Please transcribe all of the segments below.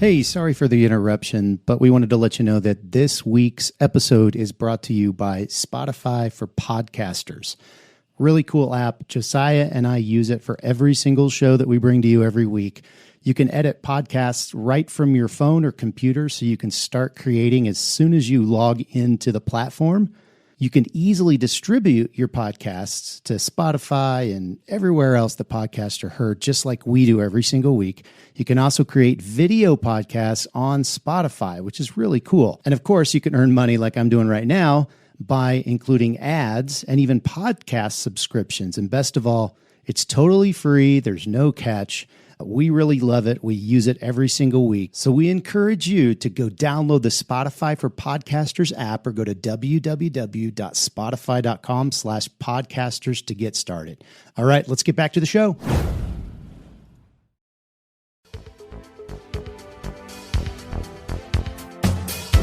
Hey, sorry for the interruption, but we wanted to let you know that this week's episode is brought to you by Spotify for Podcasters. Really cool app. Josiah and I use it for every single show that we bring to you every week. You can edit podcasts right from your phone or computer, so you can start creating as soon as you log into the platform. You can easily distribute your podcasts to Spotify and everywhere else the podcasts are heard, just like we do every single week. You can also create video podcasts on Spotify, which is really cool. And of course, you can earn money like I'm doing right now by including ads and even podcast subscriptions. And best of all, it's totally free. There's no catch. We really love it. We use it every single week. So we encourage you to go download the Spotify for Podcasters app or go to www.spotify.com/podcasters to get started. All right, let's get back to the show.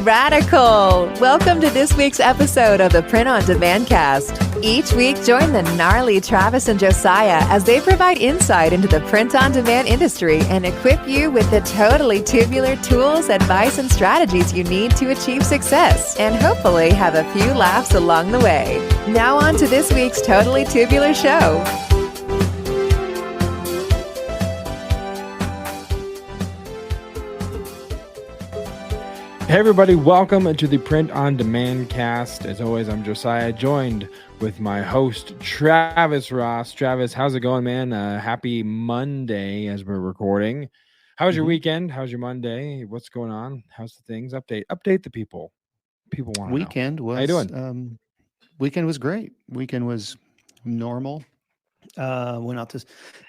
Radical! Welcome to this week's episode of the Print on Demand Cast. Each week, join the gnarly Travis and Josiah as they provide insight into the print on demand industry and equip you with the totally tubular tools, advice, and strategies you need to achieve success and hopefully have a few laughs along the way. Now on to this week's Totally Tubular show. Hey everybody, welcome to the Print on Demand Cast. As always, I'm Josiah, joined with my host, Travis Ross. Travis, how's it going, man? Happy Monday as we're recording. How's your weekend? How's your Monday? What's going on? How's the things? Update the people. People want to Weekend know. was, how you doing? Weekend was great. Weekend was normal. Went out to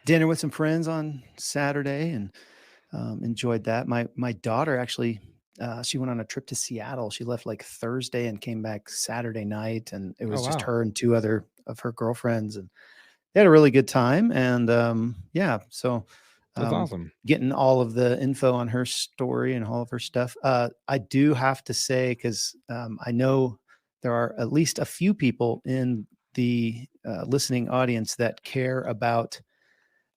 dinner with some friends on Saturday and enjoyed that. My daughter actually... she went on a trip to Seattle. She left like Thursday and came back Saturday night. And it was just her and two other of her girlfriends. And they had a really good time. And so That's awesome. Getting all of the info on her story and all of her stuff. I do have to say, because I know there are at least a few people in the listening audience that care about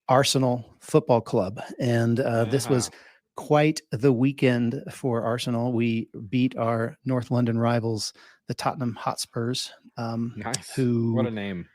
Arsenal Football Club. And this was quite the weekend for Arsenal. We beat our North London rivals, the Tottenham Hotspurs. Nice. What a name.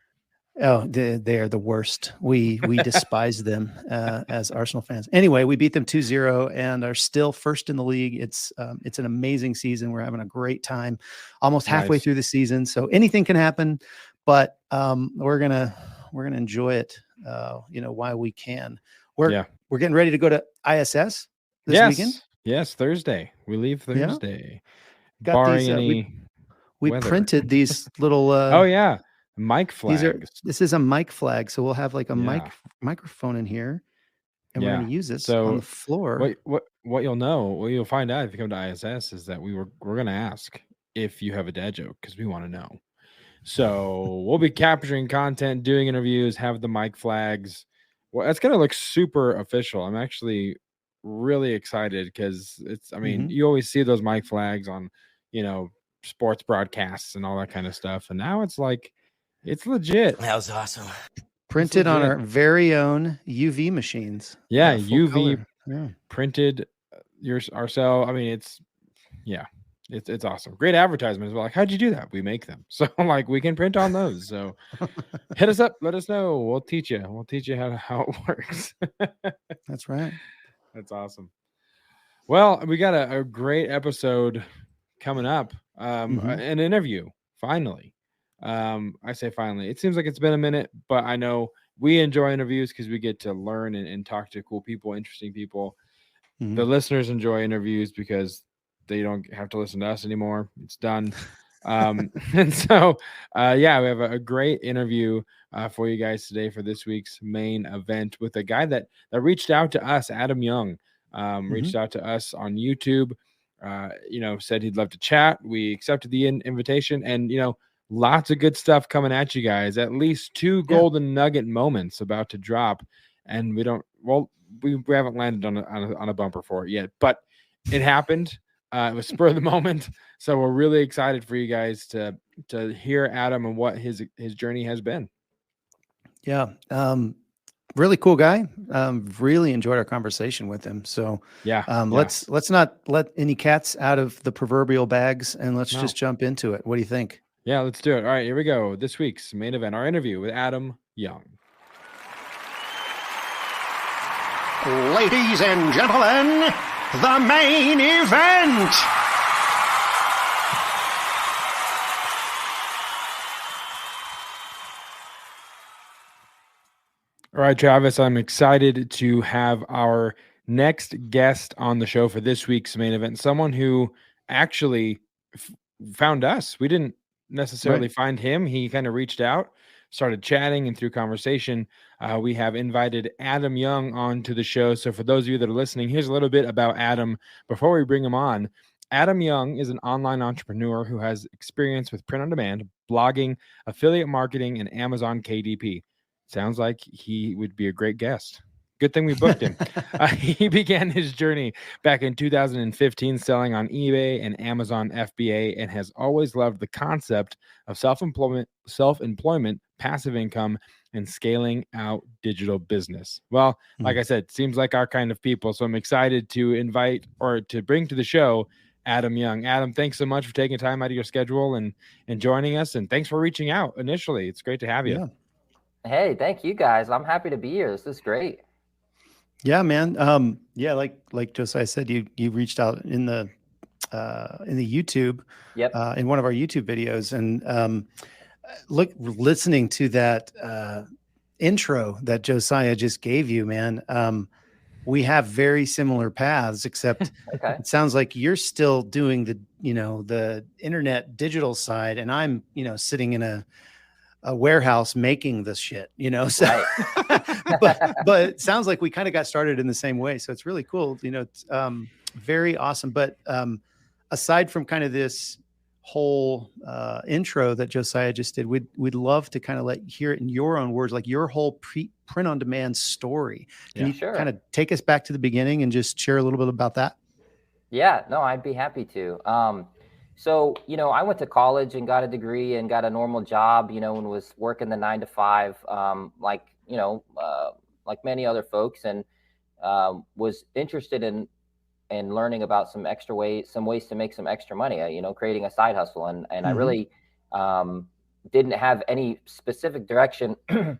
Oh, they are the worst. We despise them as Arsenal fans. Anyway, we beat them 2-0 and are still first in the league. It's an amazing season. We're having a great time, almost halfway through the season. So anything can happen, but we're gonna enjoy it. While we can. We're getting ready to go to ISS. This weekend? Yes, Thursday. We leave Thursday. Got barring these, we weather. Printed these little mic flags. This is a mic flag, so we'll have like a microphone in here, and we're going to use it on the floor. What you'll find out if you come to ISS is that we're going to ask if you have a dad joke, because we want to know. So we'll be capturing content, doing interviews, have the mic flags. Well, that's going to look super official. I'm actually really excited because you always see those mic flags on sports broadcasts and all that kind of stuff, and now it's like it's legit. That was awesome. Printed on our very own UV machines. UV printed ourselves. It's awesome. Great advertisement as well. Like, how'd you do that? We make them, so like we can print on those. So hit us up, let us know. We'll teach you how it works. That's right. That's awesome. Well, we got a great episode coming up. An interview, finally. I say finally. It seems like it's been a minute, but I know we enjoy interviews because we get to learn and talk to cool people, interesting people. The listeners enjoy interviews because they don't have to listen to us anymore. It's done. And so, we have a great interview for you guys today for this week's main event with a guy that reached out to us, Adam Young, reached out to us on YouTube, said he'd love to chat. We accepted the invitation, and, lots of good stuff coming at you guys, at least 2 golden nugget moments about to drop. And we haven't landed on a bumper for it yet, but it happened. It was spur of the moment. So we're really excited for you guys to hear Adam and what his journey has been. Yeah. really cool guy. Really enjoyed our conversation with him. So Yeah. let's not let any cats out of the proverbial bags, and let's No. just jump into it. What do you think? Yeah, let's do it. All right, here we go. This week's main event, our interview with Adam Young. Ladies and gentlemen, the main event. All right, Travis, I'm excited to have our next guest on the show for this week's main event. Someone who actually found us. We didn't necessarily find him. He kind of reached out, started chatting, and through conversation, we have invited Adam Young onto the show. So for those of you that are listening, here's a little bit about Adam before we bring him on. Adam Young is an online entrepreneur who has experience with print on demand, blogging, affiliate marketing, and Amazon KDP. Sounds like he would be a great guest. Good thing we booked him. He began his journey back in 2015 selling on eBay and Amazon FBA, and has always loved the concept of self-employment, passive income, and scaling out digital business. Well, like I said, seems like our kind of people. So I'm excited to invite or to bring to the show Adam Young. Adam, thanks so much for taking time out of your schedule and joining us. And thanks for reaching out initially. It's great to have you. Yeah. Hey, thank you guys. I'm happy to be here. This is great. Yeah, man. Yeah, like Josiah said, you reached out in the YouTube, Yep. In one of our YouTube videos, and listening to that intro that Josiah just gave you, man. We have very similar paths, except Okay. it sounds like you're still doing the internet digital side, and I'm sitting in a warehouse making this shit, so but it sounds like we kind of got started in the same way. So it's really cool. It's very awesome. But aside from kind of this whole intro that Josiah just did, we'd love to kind of hear it in your own words, like your whole print on demand story. Can you kind of take us back to the beginning and just share a little bit about that? Yeah, no, I'd be happy to. So, I went to college and got a degree and got a normal job, and was working the 9 to 5, like many other folks, and was interested in learning about some ways to make some extra money, creating a side hustle. And I really didn't have any specific direction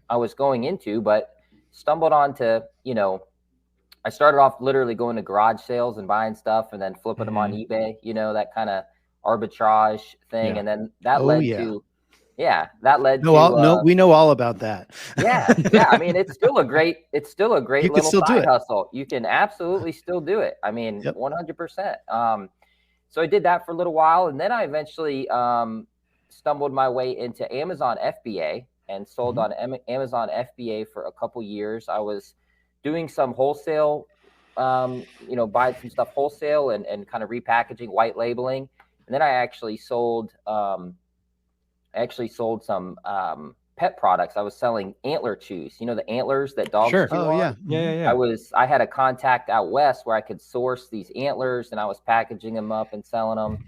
I was going into, but stumbled onto, I started off literally going to garage sales and buying stuff and then flipping them on eBay, that kind of arbitrage thing. Yeah. And then that led to we know all about that. Yeah. I mean, it's still a great little side hustle. You can absolutely still do it. I mean, 100%. So I did that for a little while, and then I eventually stumbled my way into Amazon FBA and sold on Amazon FBA for a couple years. I was doing some wholesale, buying some stuff wholesale and kind of repackaging, white labeling. And then I actually sold some pet products. I was selling antler chews, the antlers that dogs chew on. Yeah. I had a contact out west where I could source these antlers, and I was packaging them up and selling them.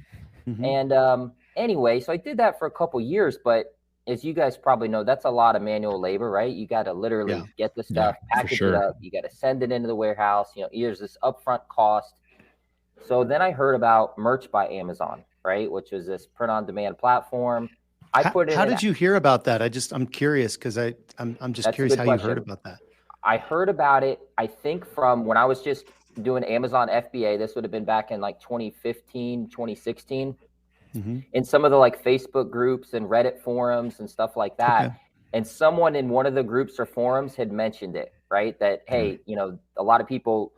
And anyway, so I did that for a couple years, but as you guys probably know, that's a lot of manual labor, right? You got to literally get the stuff, package it up. You got to send it into the warehouse. There's this upfront cost. So then I heard about Merch by Amazon, right? Which was this print on demand platform. How did you hear about that? I'm curious because I'm just curious how you heard about that. I heard about it, I think, from when I was just doing Amazon FBA. This would have been back in like 2015, 2016. In some of the Facebook groups and Reddit forums and stuff like that. Okay. And someone in one of the groups or forums had mentioned it, right? That, hey, a lot of people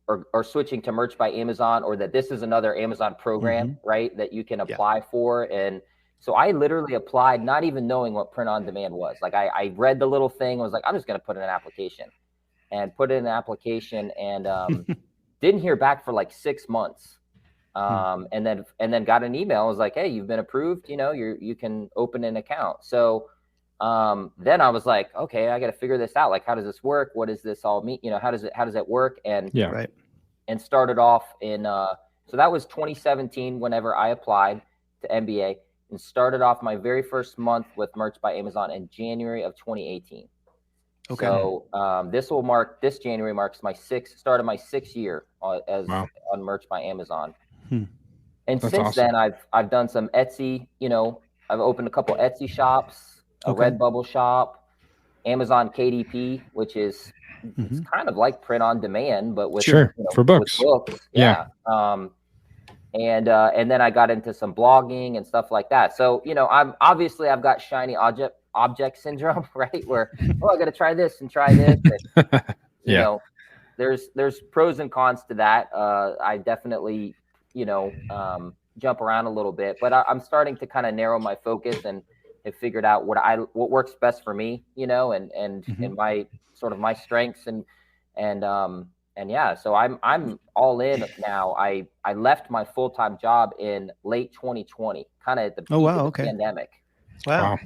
are switching to Merch by Amazon, or that this is another Amazon program, right, that you can apply for. And so I literally applied, not even knowing what print on demand was. Like I read the little thing, was like, I'm just going to put in an application, and didn't hear back for like 6 months. And then got an email. I was like, hey, you've been approved. You can open an account. So then I was like, okay, I got to figure this out. Like, how does this work? What does this all mean? How does it work? And and started off in, so that was 2017, whenever I applied to MBA, and started off my very first month with Merch by Amazon in January of 2018. Okay. So this January marks start of my 6th year on Merch by Amazon. And That's since awesome. then, I've done some Etsy. I've opened a couple Etsy shops, a Okay. Redbubble shop, Amazon KDP, which is it's kind of like print on demand, but with for books. With books. Yeah. And then I got into some blogging and stuff like that. So I've got shiny object syndrome, right? Where I got to try this and try this. And, there's pros and cons to that. I definitely jump around a little bit, but I'm starting to kind of narrow my focus and have figured out what works best for me, and my sort of my strengths and yeah, so I'm all in now. I left my full-time job in late 2020, kind of at the peak of the pandemic. Wow.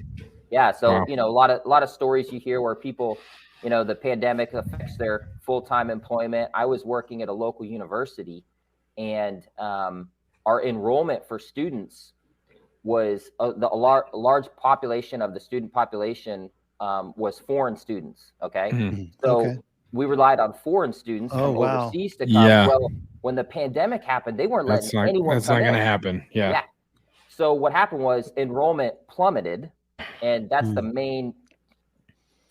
Yeah, so a lot of stories you hear where people, the pandemic affects their full-time employment. I was working at a local university, and our enrollment for students was a large population of the student population was foreign students. Okay, so we relied on foreign students from overseas to come. Yeah. Well, when the pandemic happened, they weren't letting anyone. That's not going to happen. Yeah. So what happened was enrollment plummeted, and that's the main.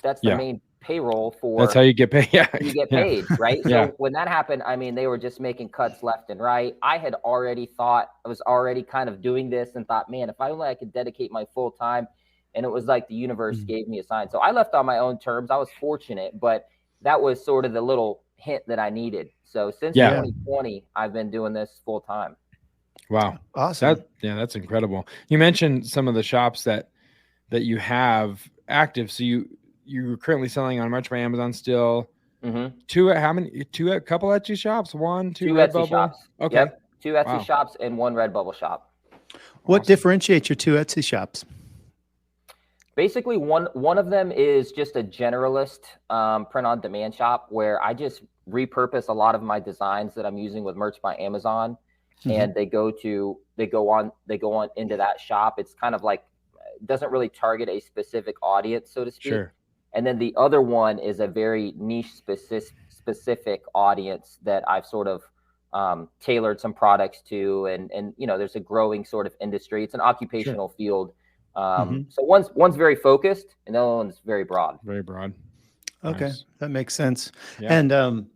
That's the main payroll for. That's how you get paid. Yeah, you get paid, right? So when that happened, I mean, they were just making cuts left and right. I was already kind of doing this and thought, man, if I could dedicate my full time, and it was like the universe gave me a sign. So I left on my own terms. I was fortunate, but that was sort of the little hint that I needed. So since 2020, I've been doing this full time. Wow. Awesome. That's incredible. You mentioned some of the shops that you have active. So you're currently selling on Merch by Amazon still. Two at a couple Etsy shops? Two Etsy shops. Okay. Yep. 2 Etsy shops and 1 Redbubble shop. What differentiates your 2 Etsy shops? Basically, one of them is just a generalist print-on-demand shop where I just repurpose a lot of my designs that I'm using with Merch by Amazon, and they go on into that shop. It's kind of like doesn't really target a specific audience, so to speak. Sure. And then the other one is a very niche specific audience that I've sort of tailored some products to, and there's a growing sort of industry. It's an occupational field. So one's very focused and the other one's very broad. Very broad. Okay. Nice. That makes sense. Yeah. And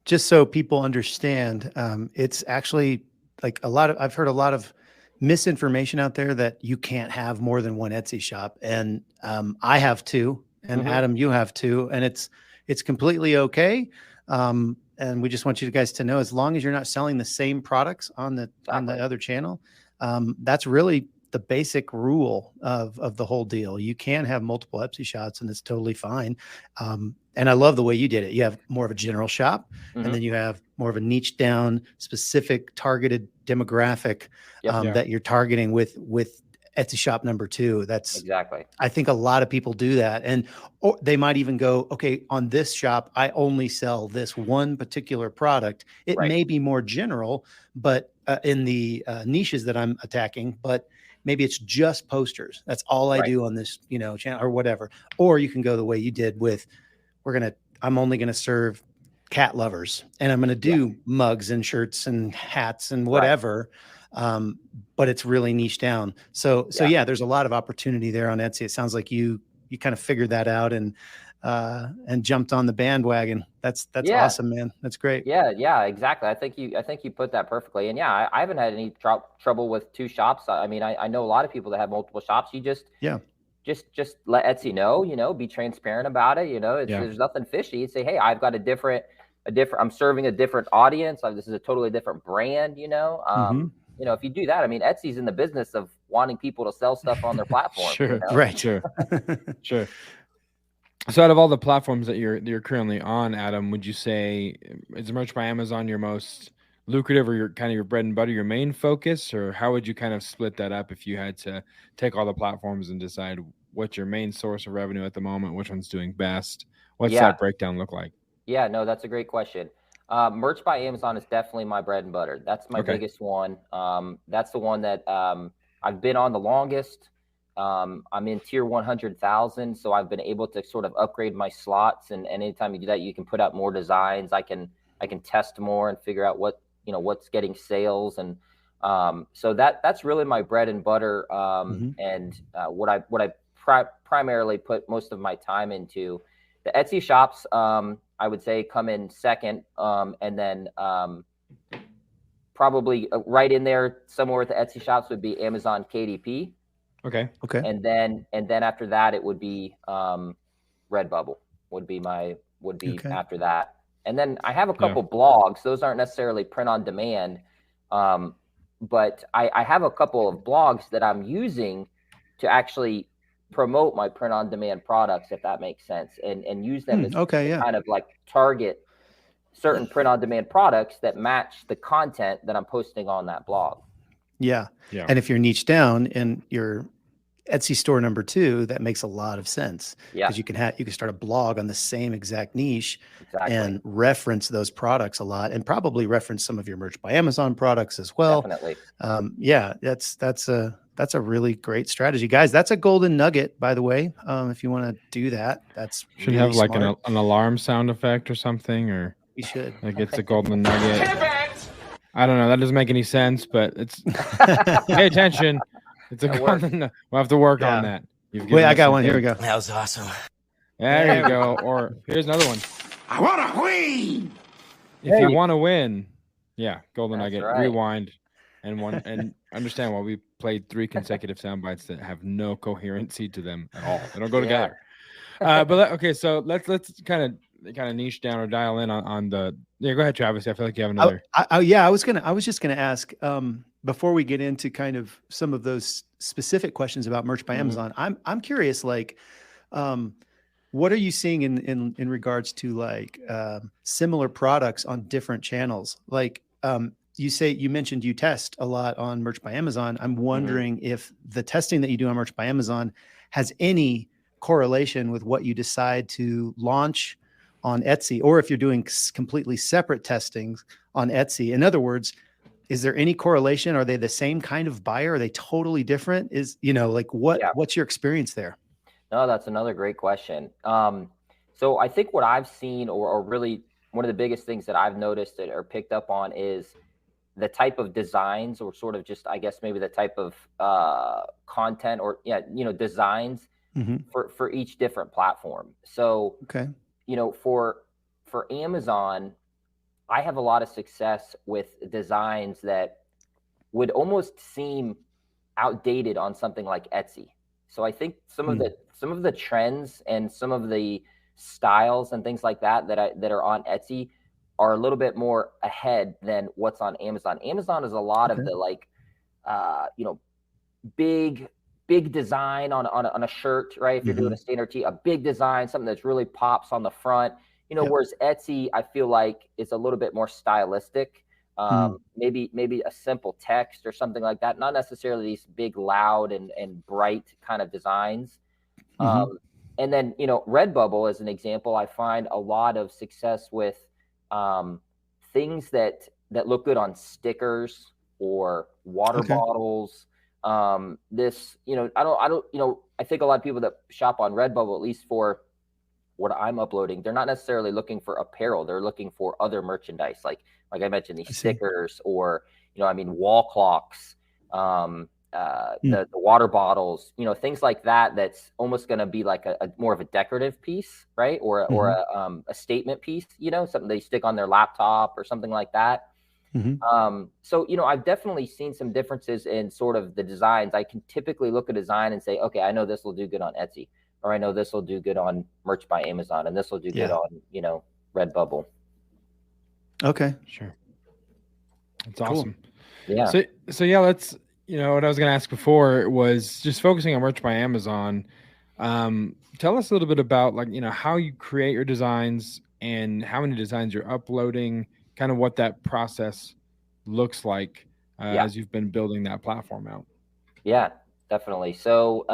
just so people understand, it's actually like I've heard a lot of misinformation out there that you can't have more than 1 Etsy shop. And I have 2, and Adam, you have 2, and it's completely okay. And we just want you guys to know, as long as you're not selling the same products on the other channel, that's really the basic rule of the whole deal. You can have multiple Etsy shops, and it's totally fine. And I love the way you did it. You have more of a general shop, and then you have more of a niche down, specific targeted demographic that you're targeting with Etsy shop number 2. That's exactly. I think a lot of people do that, or they might even go, okay, on this shop, I only sell this one particular product. It may be more general, but in the niches that I'm attacking, but maybe it's just posters. That's all I do on this, channel or whatever. Or you can go the way you did with, I'm only going to serve cat lovers, and I'm going to do mugs and shirts and hats and whatever. But it's really niche down. So yeah, there's a lot of opportunity there on Etsy. It sounds like you kind of figured that out and jumped on the bandwagon. That's awesome, man. That's great. Yeah, exactly. I think you put that perfectly. And I haven't had any trouble with 2 shops. I mean, I know a lot of people that have multiple shops. You just let Etsy know, be transparent about it. There's nothing fishy. You say, hey, I've got I'm serving a different audience. This is a totally different brand, if you do that, I mean, Etsy's in the business of wanting people to sell stuff on their platform. Sure. Right. Sure. Sure. So out of all the platforms that you're currently on, Adam, would you say is Merch by Amazon your most lucrative, or your bread and butter, your main focus, or how would you kind of split that up if you had to take all the platforms and decide what's your main source of revenue at the moment, which one's doing best? What's that breakdown look like? Yeah, no, that's a great question. Merch by Amazon is definitely my bread and butter. That's my biggest one. That's the one that I've been on the longest. I'm in tier 100,000. So I've been able to sort of upgrade my slots. And anytime you do that, you can put out more designs. I can test more and figure out what's getting sales. And so that's really my bread and butter. And what I primarily put most of my time into. The Etsy shops, I would say, come in second. And then probably right in there somewhere with the Etsy shops would be Amazon KDP. Okay. And then after that, it would be Redbubble would be after that. And then I have a couple blogs. Those aren't necessarily print on demand. But I have a couple of blogs that I'm using to actually promote my print on demand products, if that makes sense, and use them as kind of like target certain print on demand products that match the content that I'm posting on that blog. Yeah. And if you're niche down in your Etsy store number 2, that makes a lot of sense. Yeah. Because you can start a blog on the same exact niche and reference those products a lot, and probably reference some of your Merch by Amazon products as well. Definitely. That's a really great strategy, guys. That's a golden nugget, by the way. If you want to do that, that's should really have like an alarm sound effect or something, or we should. Like it's a golden nugget. I don't know. That doesn't make any sense, but it's pay attention. It's a golden. We'll have to work on that. Wait, I got one. Here we go. That was awesome. There you go. Or here's another one. I want to win. If you want to win, golden nugget. Right. Rewind and understand why we played 3 consecutive sound bites that have no coherency to them at all. They don't go together. So let's kind of niche down or dial in on the. Yeah, go ahead, Travis. I feel like you have another. I was just gonna ask before we get into kind of some of those specific questions about Merch by Amazon. I'm curious, like, what are you seeing in regards to like similar products on different channels? Like, you mentioned you test a lot on Merch by Amazon. I'm wondering if the testing that you do on Merch by Amazon has any correlation with what you decide to launch on Etsy, or if you're doing completely separate testings on Etsy. In other words, is there any correlation? Are they the same kind of buyer? Are they totally different? What's your experience there? No, that's another great question. So I think what I've seen, or really one of the biggest things that I've noticed or picked up on, is the type of designs, or sort of just, I guess, maybe the type of content or designs for each different platform. So, for Amazon, I have a lot of success with designs that would almost seem outdated on something like Etsy. So I think some of the trends and some of the styles and things like that are on Etsy are a little bit more ahead than what's on Amazon. Amazon is a lot of the big design on a shirt, right? If you're doing a standard tee, a big design, something that's really pops on the front, whereas Etsy, I feel like, is a little bit more stylistic. Maybe a simple text or something like that, not necessarily these big, loud and bright kind of designs. And then, Redbubble, as an example, I find a lot of success with things that look good on stickers or water bottles. I think a lot of people that shop on Redbubble, at least for what I'm uploading, they're not necessarily looking for apparel. They're looking for other merchandise, like I mentioned, these stickers, or wall clocks, the water bottles, things like that. That's almost going to be like a more of a decorative piece, right? Or a statement piece, something they stick on their laptop or something like that. So I've definitely seen some differences in sort of the designs. I can typically look at a design and say, okay, I know this will do good on Etsy, or I know this will do good on Merch by Amazon, and this will do good on Redbubble. Okay, sure, that's awesome. Yeah. So let's what I was going to ask before was just focusing on Merch by Amazon. Tell us a little bit about how you create your designs and how many designs you're uploading, kind of what that process looks like as you've been building that platform out. Yeah, definitely. So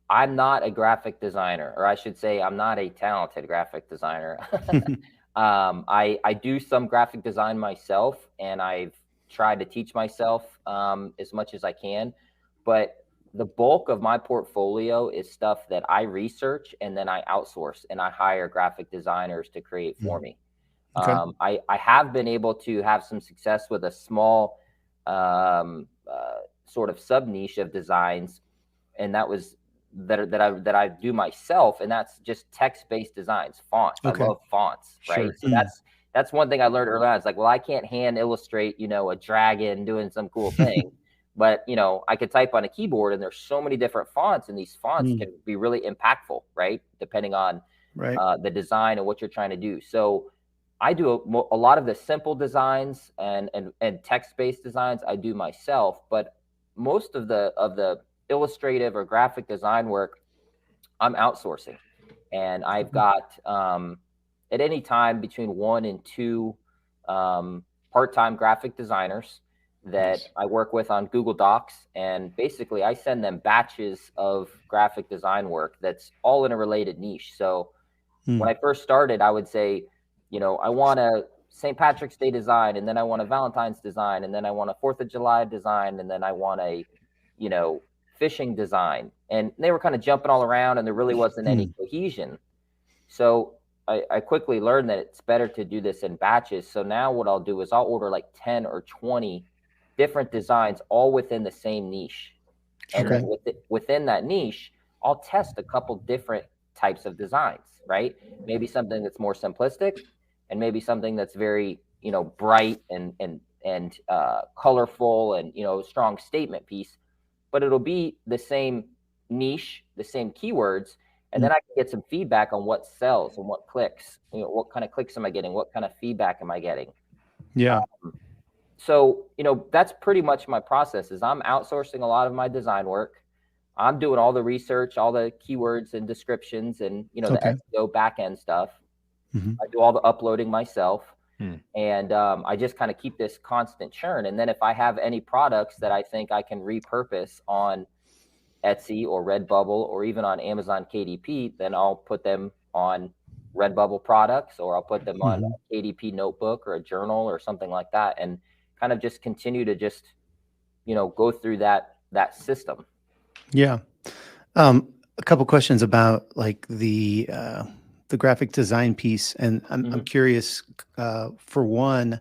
I'm not a graphic designer, or I should say I'm not a talented graphic designer. I do some graphic design myself, and I've tried to teach myself as much as I can. But the bulk of my portfolio is stuff that I research and then I outsource and I hire graphic designers to create for me. Okay. I have been able to have some success with a small sort of sub niche of designs, and that I do myself, and that's just text-based designs, fonts. Okay. I love fonts, right? Sure. So that's one thing I learned early on. It's like, well, I can't hand illustrate, a dragon doing some cool thing, but I could type on a keyboard, and there's so many different fonts, and these fonts can be really impactful, right? Depending on the design and what you're trying to do. So I do a lot of the simple designs and text-based designs I do myself, but most of the illustrative or graphic design work I'm outsourcing, and I've got at any time between 1 and 2 part-time graphic designers that I work with on Google Docs, and basically I send them batches of graphic design work that's all in a related niche. So when I first started, I would say, I want a St. Patrick's Day design, and then I want a Valentine's design, and then I want a 4th of July design, and then I want a, fishing design. And they were kind of jumping all around, and there really wasn't any cohesion. So I quickly learned that it's better to do this in batches. So now what I'll do is I'll order like 10 or 20 different designs all within the same niche. And then within that niche, I'll test a couple different types of designs, right? Maybe something that's more simplistic, and maybe something that's very, bright and colorful and, strong statement piece, but it'll be the same niche, the same keywords. And then I can get some feedback on what sells and what clicks, what kind of clicks am I getting? What kind of feedback am I getting? Yeah. So, that's pretty much my process. Is I'm outsourcing a lot of my design work. I'm doing all the research, all the keywords and descriptions and, the SEO backend stuff. I do all the uploading myself. And I just kind of keep this constant churn. And then if I have any products that I think I can repurpose on Etsy or Redbubble or even on Amazon KDP, then I'll put them on Redbubble products, or I'll put them on a KDP notebook or a journal or something like that, and kind of just continue to just, go through that system. Yeah. A couple questions about like the graphic design piece. And I'm curious, for one,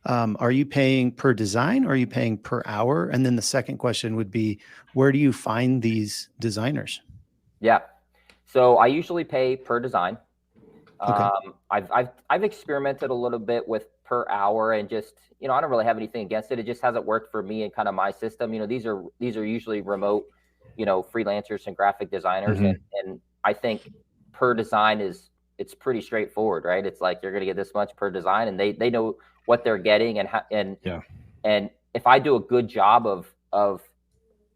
are you paying per design or are you paying per hour? And then the second question would be, where do you find these designers? Yeah. So I usually pay per design. Okay. I've experimented a little bit with per hour, and just, I don't really have anything against it. It just hasn't worked for me and kind of my system. These are usually remote, freelancers and graphic designers. And I think per design it's pretty straightforward, right? It's like, you're going to get this much per design, and they know what they're getting, and if I do a good job of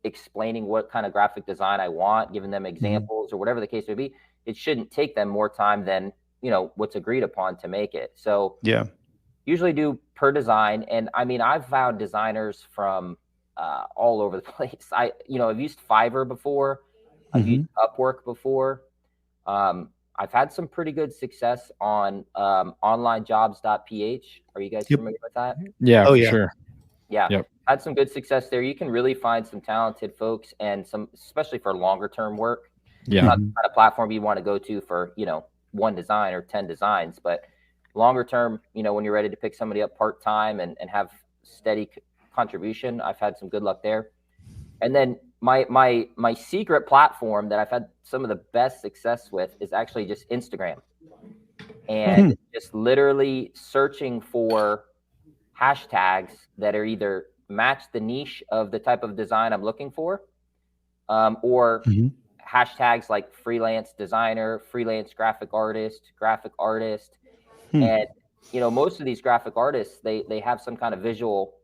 explaining what kind of graphic design I want, giving them examples or whatever the case may be, it shouldn't take them more time than, what's agreed upon to make it. So usually do per design. And I mean, I've found designers from all over the place. I've used Fiverr before. I've used Upwork before. I've had some pretty good success on onlinejobs.ph. Are you guys familiar with that? Yeah, sure. Yeah. Yep. Had some good success there. You can really find some talented folks, and some, especially for longer term work. Yeah. Not the kind of platform you want to go to for, one design or 10 designs, but longer term, when you're ready to pick somebody up part-time and have steady contribution, I've had some good luck there. And then my secret platform that I've had some of the best success with is actually just Instagram, and just literally searching for hashtags that are either match the niche of the type of design I'm looking for, or hashtags like freelance designer, freelance graphic artist. And, most of these graphic artists, they have some kind of visual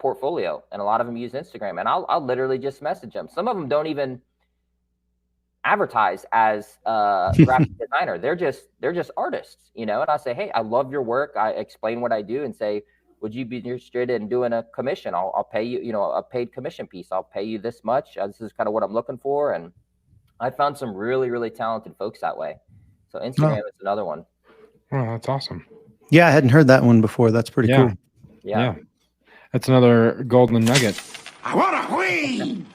portfolio, and a lot of them use Instagram, and I'll literally just message them. Some of them don't even advertise as a graphic designer. They're just artists, and I say, hey, I love your work. I explain what I do and say, would you be interested in doing a commission? I'll pay you, a paid commission piece. I'll pay you this much. This is kind of what I'm looking for. And I found some really, really talented folks that way. So Instagram is another one. Oh, that's awesome. Yeah, I hadn't heard that one before. That's pretty cool. Yeah. That's another golden nugget. I want to win.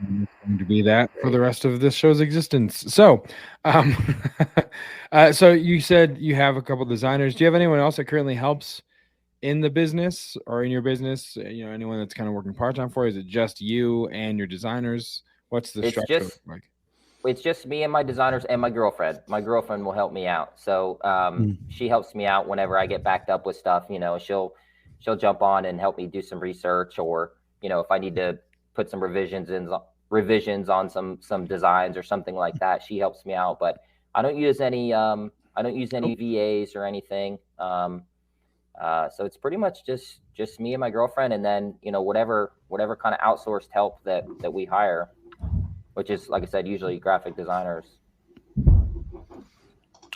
And it's going to be that for the rest of this show's existence. So, um, so you said you have a couple designers. Do you have anyone else that currently helps in the business or in your business? Anyone that's kind of working part-time for you? Is it just you and your designers? What's the It's structure just look like? it's just me and my designers and my girlfriend. My girlfriend will help me out. So she helps me out whenever I get backed up with stuff. She'll jump on and help me do some research, or if I need to put some revisions on some designs or something like that, she helps me out. But I don't use any VAs or anything. So it's pretty much just me and my girlfriend, and then whatever kind of outsourced help that we hire, which is, like I said, usually graphic designers.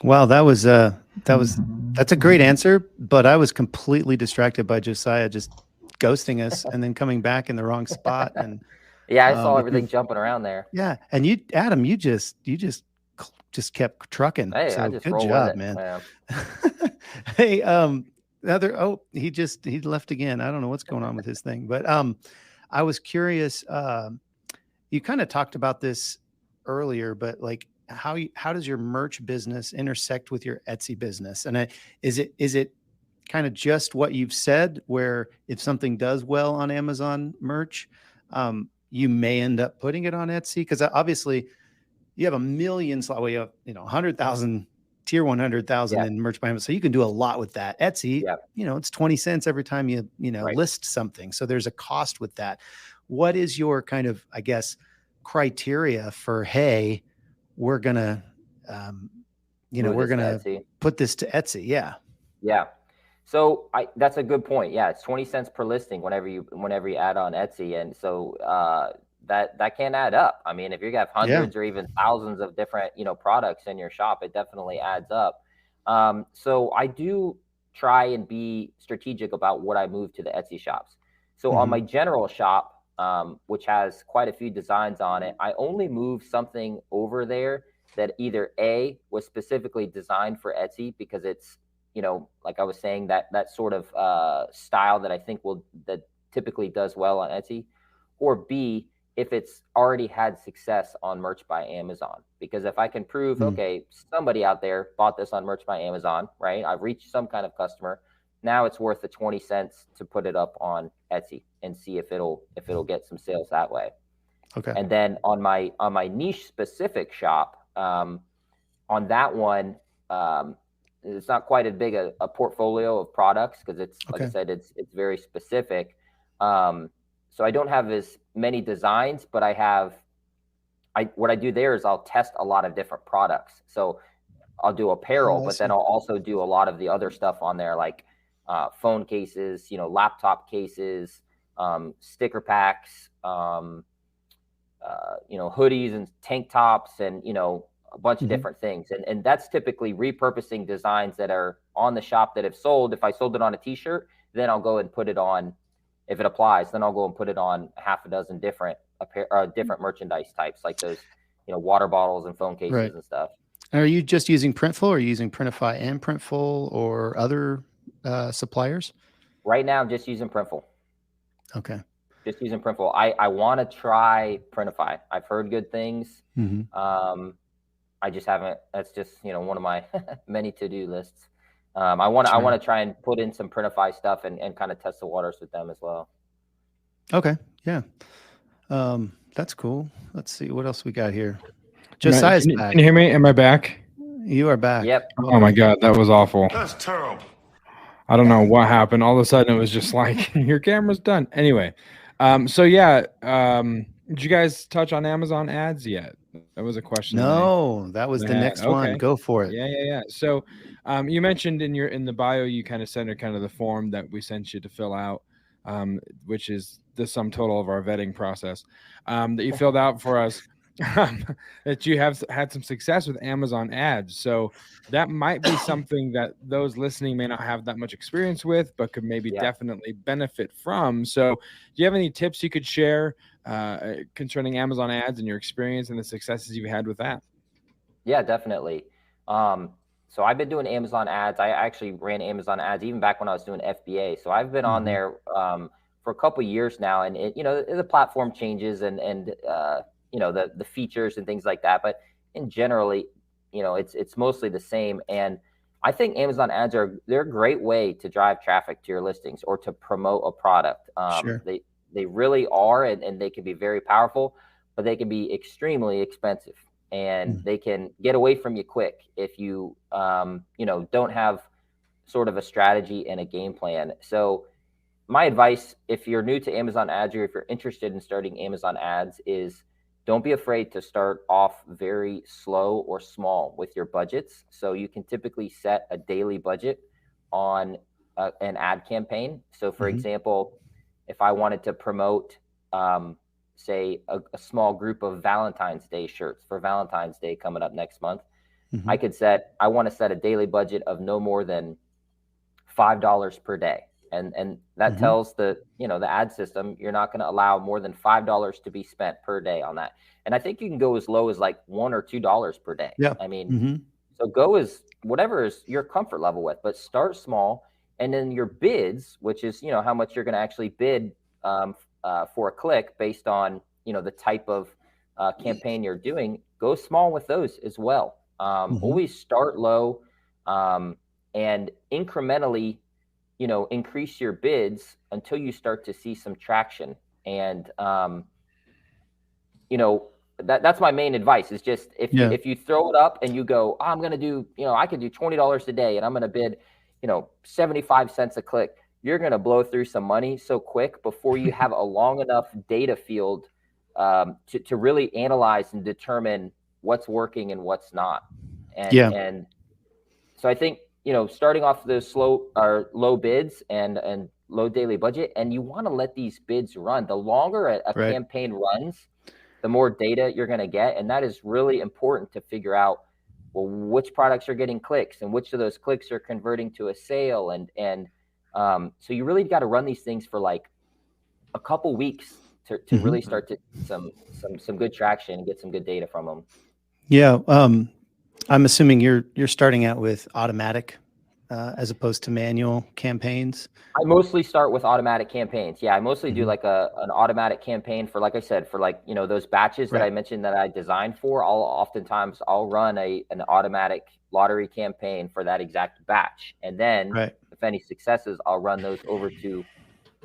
Wow, that's a great answer, but I was completely distracted by Josiah just ghosting us and then coming back in the wrong spot. And yeah, I saw everything jumping around there. Yeah, and Adam, you just kept trucking. Hey, so I just good roll job, with it, man. Hey, he left again. I don't know what's going on with his thing, but I was curious. You kind of talked about this earlier, but like how does your merch business intersect with your Etsy business? And is it kind of just what you've said, where if something does well on Amazon merch, you may end up putting it on Etsy? Because obviously you have a million, you have 100,000 tier 100,000 in merch by Amazon, so you can do a lot with that. Etsy, it's 20 cents every time you list something, so there's a cost with that. What is your kind of, I guess, criteria for, hey, we're gonna put this to Etsy? Yeah. So that's a good point. Yeah, it's 20 cents per listing whenever you add on Etsy, and so that can add up. I mean, if you have hundreds or even thousands of different products in your shop, it definitely adds up. So I do try and be strategic about what I move to the Etsy shops. So on my general shop, which has quite a few designs on it, I only move something over there that either A, was specifically designed for Etsy, because it's like I was saying, that sort of style that I think that typically does well on Etsy, or B, if it's already had success on Merch by Amazon. Because if I can prove, okay, somebody out there bought this on Merch by Amazon, right? I've reached some kind of customer. Now it's worth the 20 cents to put it up on Etsy and see if it'll get some sales that way. Okay. And then on my niche specific shop, on that one, it's not quite as big a portfolio of products, because it's, like I said, it's very specific. So I don't have as many designs, but what I do there is I'll test a lot of different products. So I'll do apparel, but then I'll also do a lot of the other stuff on there, like phone cases, laptop cases, sticker packs, hoodies and tank tops, and a bunch of different things. And that's typically repurposing designs that are on the shop that have sold. If I sold it on a t-shirt, then I'll go and put it on, if it applies, then I'll go and put it on half a dozen different merchandise types, like those, water bottles and phone cases and stuff. Are you just using Printful, or are you using Printify and Printful, or other suppliers? Right now, I'm just using Printful. Okay. Just using Printful. I want to try Printify. I've heard good things. I just haven't. That's just one of my many to-do lists. I want to try and put in some Printify stuff and kind of test the waters with them as well. Okay, yeah, that's cool. Let's see what else we got here. Josiah's back. Can you hear me? Am I back? You are back. Yep. Oh my God, that was awful. That's terrible. I don't know what happened. All of a sudden, it was just like, your camera's done. Anyway, so yeah, did you guys touch on Amazon ads yet? That was a question. No, that was the next one. Go for it. Yeah. So, you mentioned in the bio, you kind of sent kind of the form that we sent you to fill out, which is the sum total of our vetting process, that you filled out for us, that you have had some success with Amazon ads. So that might be something that those listening may not have that much experience with, but could maybe definitely benefit from. So do you have any tips you could share concerning Amazon ads and your experience and the successes you've had with that? Yeah, definitely. So I've been doing Amazon ads. I actually ran Amazon ads even back when I was doing FBA. So I've been on there for a couple of years now, and the platform changes and the features and things like that, but in generally, it's mostly the same. And I think Amazon ads they're a great way to drive traffic to your listings or to promote a product. Sure. They really are, and they can be very powerful, but they can be extremely expensive, and they can get away from you quick if you don't have sort of a strategy and a game plan. So my advice, if you're new to Amazon ads or if you're interested in starting Amazon ads, is don't be afraid to start off very slow or small with your budgets. So you can typically set a daily budget on an ad campaign. So for example, if I wanted to promote, say, a small group of Valentine's Day shirts for Valentine's Day coming up next month, I want to set a daily budget of no more than $5 per day. And that tells the ad system you're not going to allow more than $5 to be spent per day on that. And I think you can go as low as like $1 or $2 per day. Yeah. I mean, so go as whatever is your comfort level with, but start small. And then your bids, which is, how much you're going to actually bid for a click based on, the type of campaign you're doing, go small with those as well. Always start low and incrementally, increase your bids until you start to see some traction. And, that's my main advice is just if you throw it up and you go, I'm going to do, I could do $20 a day and I'm going to bid, 75 cents a click, you're going to blow through some money so quick before you have a long enough data field to really analyze and determine what's working and what's not. And so I think, starting off those slow or low bids and low daily budget, and you want to let these bids run. The longer a campaign runs, the more data you're going to get. And that is really important to figure out, well, which products are getting clicks and which of those clicks are converting to a sale. And so you really got to run these things for like a couple weeks to really start to some good traction and get some good data from them. Yeah. I'm assuming you're starting out with automatic as opposed to manual campaigns. I mostly start with automatic campaigns. Yeah, I mostly do like an automatic campaign for, like I said, for like, those batches that I mentioned that I designed for. I'll run an automatic lottery campaign for that exact batch. And then if any successes, I'll run those over to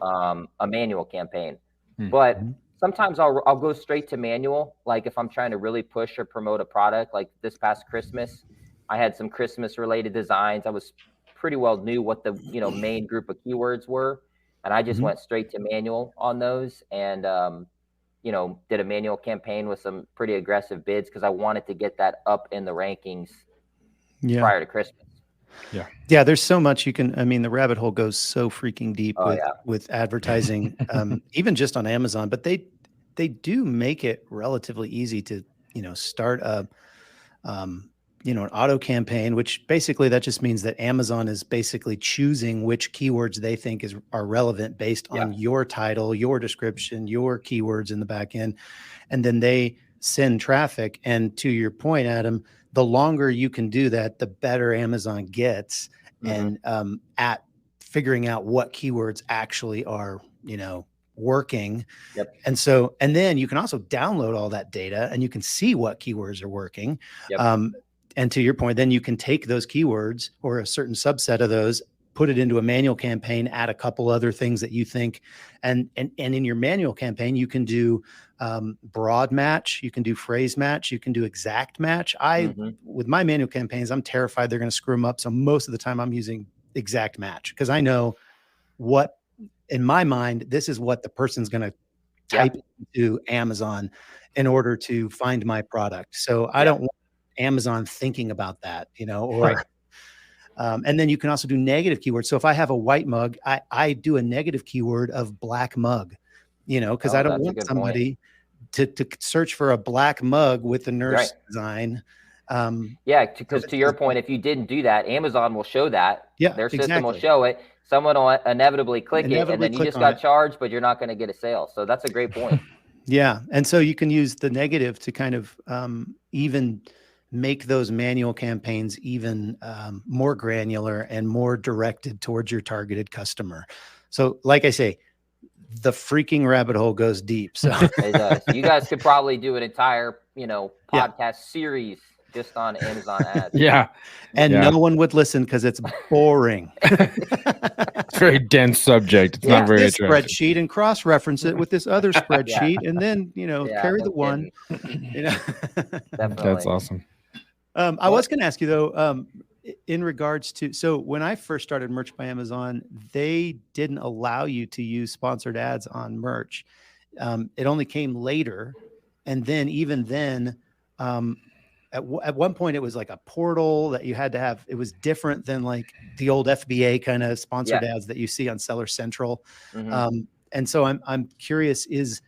a manual campaign. But sometimes I'll go straight to manual. Like if I'm trying to really push or promote a product, like this past Christmas, I had some Christmas related designs. I was pretty well knew what the main group of keywords were, and I just went straight to manual on those and did a manual campaign with some pretty aggressive bids because I wanted to get that up in the rankings prior to Christmas. Yeah, there's so much you can, the rabbit hole goes so freaking deep with advertising, even just on Amazon, but they do make it relatively easy to, start an auto campaign, which basically that just means that Amazon is basically choosing which keywords they think are relevant based on your title, your description, your keywords in the back end. And then they send traffic. And to your point, Adam, the longer you can do that, the better Amazon gets and at figuring out what keywords actually are, working. And then you can also download all that data and you can see what keywords are working. And to your point, then you can take those keywords or a certain subset of those, put it into a manual campaign, add a couple other things that you think, and in your manual campaign, you can do broad match, you can do phrase match, you can do exact match. With my manual campaigns, I'm terrified they're going to screw them up. So most of the time I'm using exact match because I know what, in my mind, this is what the person's going to type into Amazon in order to find my product. So I don't want Amazon thinking about that, and then you can also do negative keywords. So if I have a white mug, I do a negative keyword of black mug, because I don't want somebody to search for a black mug with the nurse design. Because to your point, if you didn't do that, Amazon will show that. Their system will show it. Someone will inevitably click it, and then you just got charged, but you're not going to get a sale. So that's a great point. And so you can use the negative to kind of even make those manual campaigns even more granular and more directed towards your targeted customer. So like I say, the freaking rabbit hole goes deep. So It does. You guys could probably do an entire, Yeah. podcast series just on Amazon ads. Yeah. and Yeah. no one would listen because it's boring. It's a very dense subject. It's Yeah. not very This attractive. spreadsheet and cross-reference it with this other spreadsheet, and then Yeah, carry no the one. kidding. That's Definitely. awesome. I was going to ask you though, in regards to, so when I first started Merch by Amazon, they didn't allow you to use sponsored ads on merch. It only came later, and then even then, at one point it was like a portal that you had to have. It was different than like the old FBA kind of sponsored ads that you see on Seller Central. Mhm. And so I'm curious, is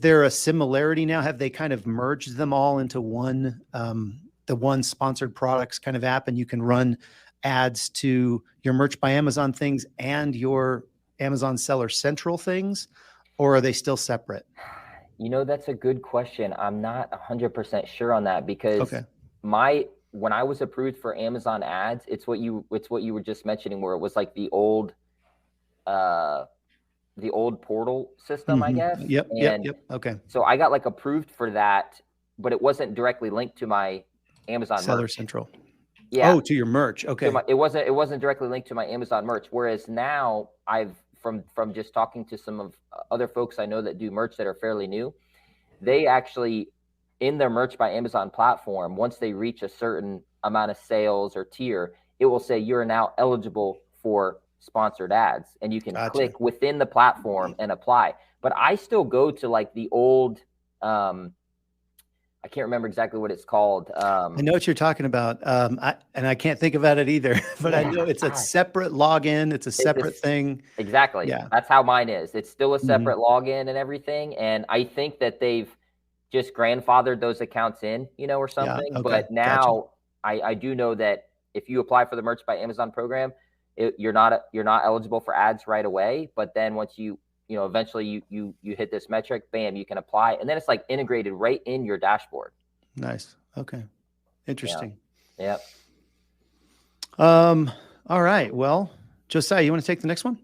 there a similarity now? Have they kind of merged them all into one, the one sponsored products kind of app, and you can run ads to your Merch by Amazon things and your Amazon Seller Central things, or are they still separate? That's a good question. I'm not 100% sure on that because Okay. when I was approved for Amazon ads, it's what you were just mentioning, where it was like the old portal system, I guess. Yep. Okay. So I got like approved for that, but it wasn't directly linked to my Amazon Seller merch. Central. Yeah. Oh, to your merch. Okay. It wasn't directly linked to my Amazon merch. Whereas now I've from just talking to some of other folks I know that do merch that are fairly new, they actually in their Merch by Amazon platform, once they reach a certain amount of sales or tier, it will say you're now eligible for sponsored ads, and you can click within the platform and apply. But I still go to like the old, I can't remember exactly what it's called. I know what you're talking about. I can't think about it either, but I know it's a separate login. It's a separate thing. Exactly. Yeah. That's how mine is. It's still a separate login and everything. And I think that they've just grandfathered those accounts in, or something. okay. But now I do know that if you apply for the Merch by Amazon program, you're not eligible for ads right away. But then once you eventually you hit this metric, bam, you can apply. And then it's like integrated right in your dashboard. Nice. Okay. Interesting. Yeah. All right. Well, Josiah, you want to take the next one?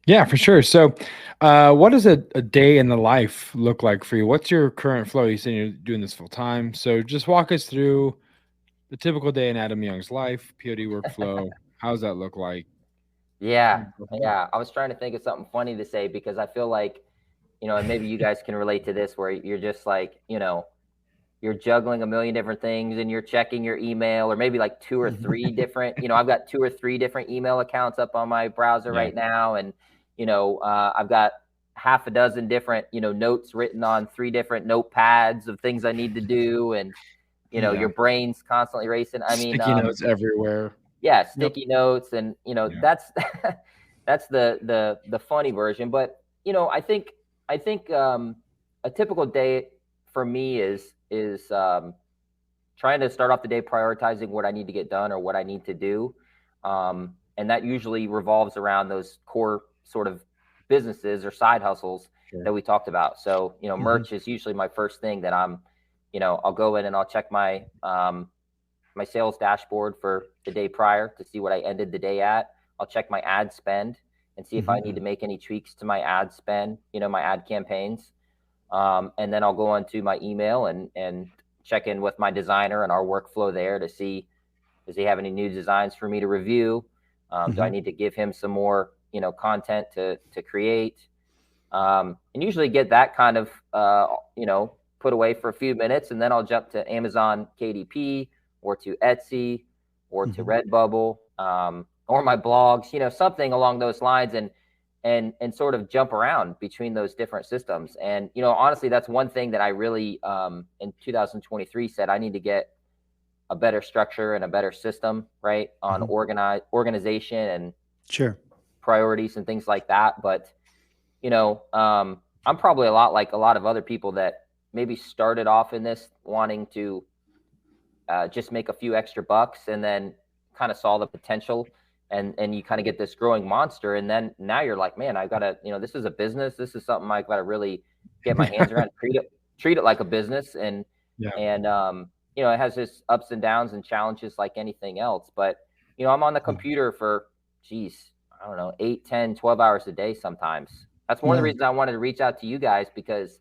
Yeah, for sure. So what does a day in the life look like for you? What's your current flow? You said you're doing this full time. So just walk us through the typical day in Adam Young's life, POD workflow. How does that look like? Yeah. I was trying to think of something funny to say because I feel like, and maybe you guys can relate to this where you're just like, you're juggling a million different things and you're checking your email or maybe like 2 or 3 different, I've got 2 or 3 different email accounts up on my browser right now. And, I've got half a dozen different, notes written on 3 different notepads of things I need to do. And, your brain's constantly racing. I mean, sticky notes everywhere. Yeah, sticky notes, and that's that's the funny version. But I think a typical day for me is trying to start off the day prioritizing what I need to get done or what I need to do, and that usually revolves around those core sort of businesses or side hustles that we talked about. So merch is usually my first thing that I'm, I'll go in and I'll check my my sales dashboard for the day prior to see what I ended the day at. I'll check my ad spend and see if I need to make any tweaks to my ad spend, my ad campaigns. And then I'll go onto my email and check in with my designer and our workflow there to see, does he have any new designs for me to review? Do I need to give him some more, content to create? And usually get that kind of, put away for a few minutes, and then I'll jump to Amazon KDP or to Etsy or to Redbubble, or my blogs, something along those lines, and sort of jump around between those different systems. And, honestly, that's one thing that I really, in 2023 said I need to get a better structure and a better system, right, on organization and priorities and things like that. But, I'm probably a lot like a lot of other people that maybe started off in this wanting to just make a few extra bucks, and then kind of saw the potential, and you kind of get this growing monster. And then now you're like, man, I've got to, this is a business. This is something I've got to really get my hands around, treat it like a business. And, it has its ups and downs and challenges like anything else. But, I'm on the computer for, I don't know, 8, 10, 12 hours a day sometimes. That's one of the reasons I wanted to reach out to you guys, because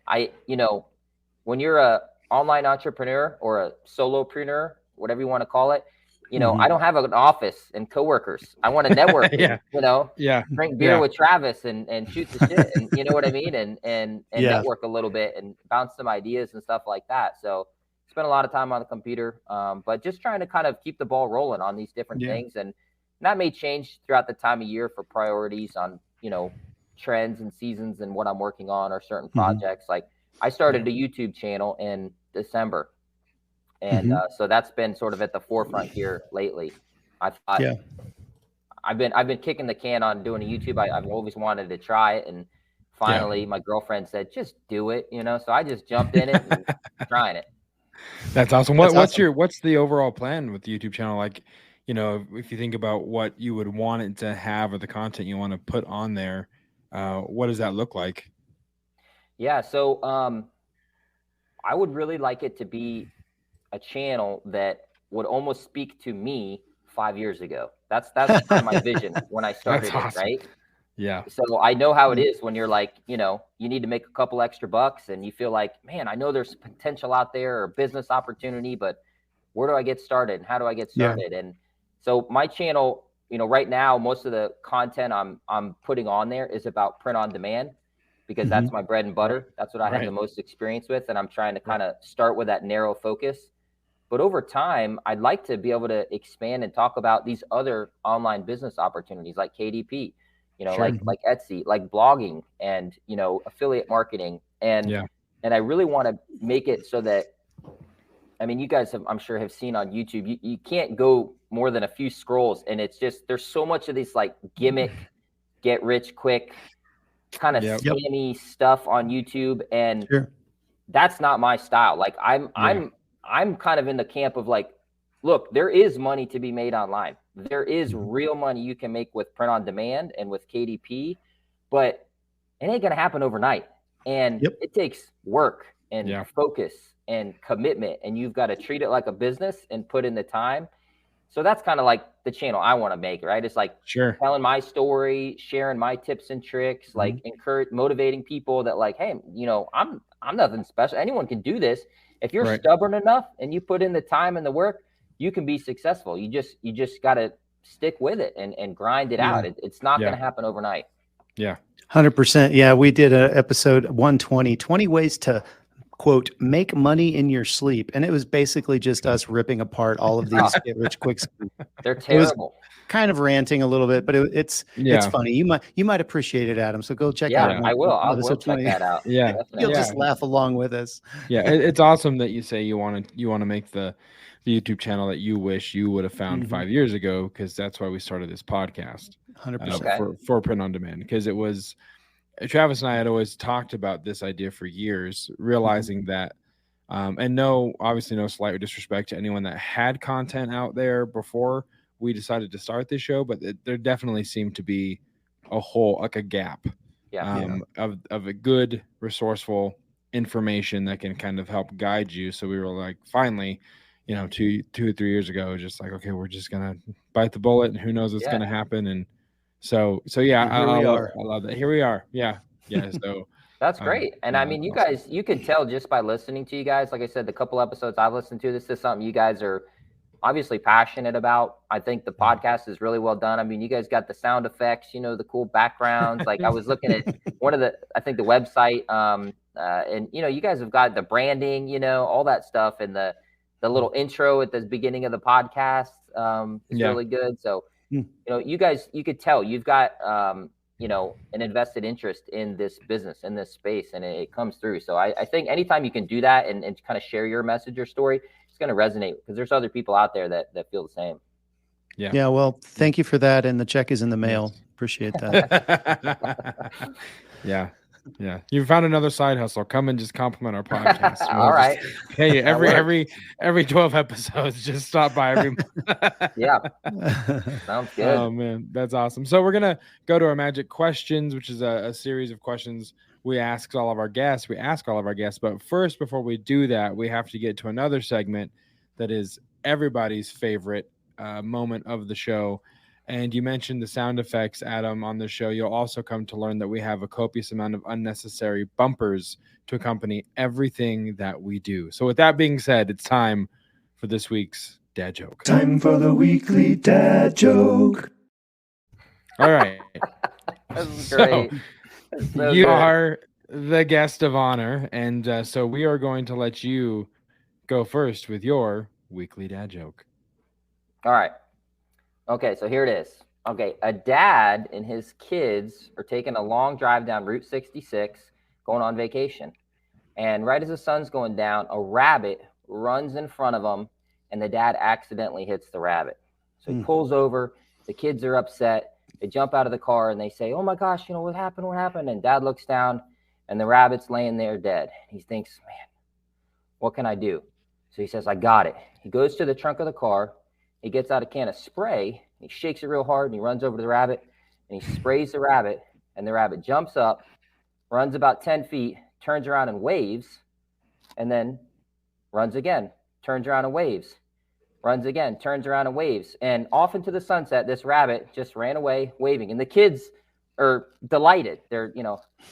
when you're a online entrepreneur or a solopreneur, whatever you want to call it, I don't have an office and coworkers. I want to network, drink beer with Travis and shoot the shit, and you know what I mean, and network a little bit and bounce some ideas and stuff like that. So spend a lot of time on the computer, but just trying to kind of keep the ball rolling on these different things, and that may change throughout the time of year for priorities on trends and seasons and what I'm working on, or certain projects. Like I started a YouTube channel in December. And so that's been sort of at the forefront here lately. I thought I've been kicking the can on doing a YouTube. I've always wanted to try it, and finally my girlfriend said, "Just do it," So I just jumped in it and trying it. That's awesome. What's the overall plan with the YouTube channel? Like, if you think about what you would want it to have or the content you want to put on there, what does that look like? Yeah, so I would really like it to be a channel that would almost speak to me 5 years ago. That's kind of my vision when I started it, right? Yeah. So I know how it is when you're like, you need to make a couple extra bucks and you feel like, man, I know there's potential out there or business opportunity, but where do I get started and how do I get started? And so my channel, right now, most of the content I'm putting on there is about print on demand, because that's my bread and butter. That's what I have the most experience with. And I'm trying to kind of start with that narrow focus. But over time, I'd like to be able to expand and talk about these other online business opportunities like KDP, like Etsy, like blogging and, affiliate marketing. And I really want to make it so that, you guys I'm sure have seen on YouTube, you can't go more than a few scrolls. And it's just, there's so much of this like gimmick, get rich quick kind of scammy stuff on YouTube. And that's not my style. Like I'm kind of in the camp of like, look, there is money to be made online. There is real money you can make with print on demand and with KDP, but it ain't going to happen overnight. And it takes work and focus and commitment, and you've got to treat it like a business and put in the time. So that's kind of like the channel I want to make, right? It's like telling my story, sharing my tips and tricks, like motivating people that like, hey, I'm nothing special. Anyone can do this. If you're stubborn enough and you put in the time and the work, you can be successful. You just got to stick with it and grind it out. It's not going to happen overnight. Yeah. 100%. Yeah. We did a episode 120, 20 ways to, quote, make money in your sleep. And it was basically just us ripping apart all of these get rich quick schemes. They're terrible. Kind of ranting a little bit, but it's funny. You might appreciate it, Adam. So go check out. I will. I will check that out. Yeah. You'll just laugh along with us. Yeah. It's awesome that you say you want to make the YouTube channel that you wish you would have found 5 years ago, because that's why we started this podcast. 100% for print on demand, because it was Travis and I had always talked about this idea for years, realizing that and obviously no slight disrespect to anyone that had content out there before we decided to start this show, but there definitely seemed to be a hole, like a gap of a good, resourceful information that can kind of help guide you. So we were like, finally, 2 or 3 years ago, just like, okay, we're just gonna bite the bullet, and who knows what's gonna happen. And so yeah, I love that. Here we are. Yeah. So that's great. And you guys, you can tell just by listening to you guys. Like I said, the couple episodes I've listened to, this is something you guys are obviously passionate about. I think the podcast is really well done. You guys got the sound effects, the cool backgrounds. Like I was looking at the website, and you guys have got the branding, all that stuff, and the little intro at the beginning of the podcast is really good. So, you guys, you could tell you've got, an invested interest in this business, in this space, and it comes through. So I think anytime you can do that and kind of share your message or story, it's going to resonate, because there's other people out there that feel the same. Yeah. Yeah. Well, thank you for that. And the check is in the mail. Appreciate that. Yeah. You found another side hustle. Come and just compliment our podcast. All right. Hey, every 12 episodes, just stop by every Sounds good. Oh man, that's awesome. So we're gonna go to our magic questions, which is a series of questions we ask all of our guests. But first, before we do that, we have to get to another segment that is everybody's favorite moment of the show, And you mentioned the sound effects, Adam, on the show. You'll also come to learn that we have a copious amount of unnecessary bumpers to accompany everything that we do. So with that being said, it's time for this week's dad joke. Time for the weekly dad joke. All right. That's So, great. That's so you good. are the guest of honor. And so we are going to let you go first with your weekly dad joke. All right. Okay, so here it is. Okay, a dad and his kids are taking a long drive down Route 66 going on vacation. And right as the sun's going down, a rabbit runs in front of them, and the dad accidentally hits the rabbit. So he pulls over. The kids are upset. They jump out of the car, and they say, oh, my gosh, what happened? What happened? And dad looks down, and the rabbit's laying there dead. He thinks, man, what can I do? So he says, I got it. He goes to the trunk of the car. He gets out a can of spray, he shakes it real hard, and he runs over to the rabbit, and he sprays the rabbit, and the rabbit jumps up, runs about 10 feet, turns around and waves, and then runs again, turns around and waves, runs again, turns around and waves. And off into the sunset, this rabbit just ran away waving. And the kids are delighted. They're,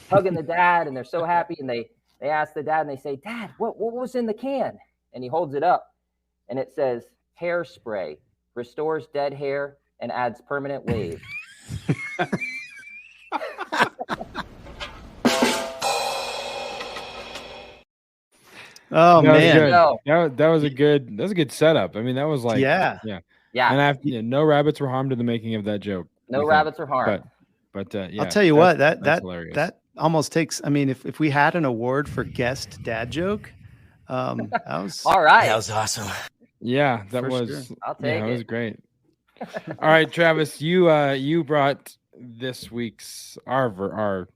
hugging the dad, and they're so happy. And they ask the dad, and they say, Dad, what was in the can? And he holds it up, and it says, hairspray, restores dead hair and adds permanent waves. Oh, man. That was a good setup. I mean, that was like Yeah. And no rabbits were harmed in the making of that joke. No rabbits were harmed. But I'll tell you what, that's hilarious. that almost takes. I mean, if we had an award for guest dad joke, that was all right. That was awesome. Yeah, that For was. sure. I'll take That it. was great. All right, Travis, you brought this week's our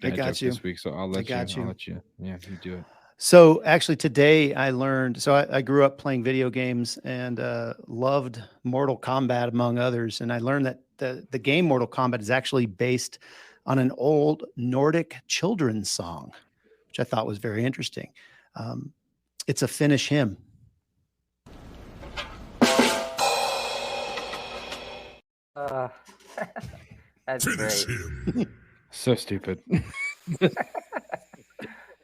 I dad got joke you. this week, so I'll let got you. you. I'll let you. Yeah, you do it. So actually today I learned, I grew up playing video games and loved Mortal Kombat among others. And I learned that the game Mortal Kombat is actually based on an old Nordic children's song, which I thought was very interesting. It's a Finnish hymn. That's great. So stupid.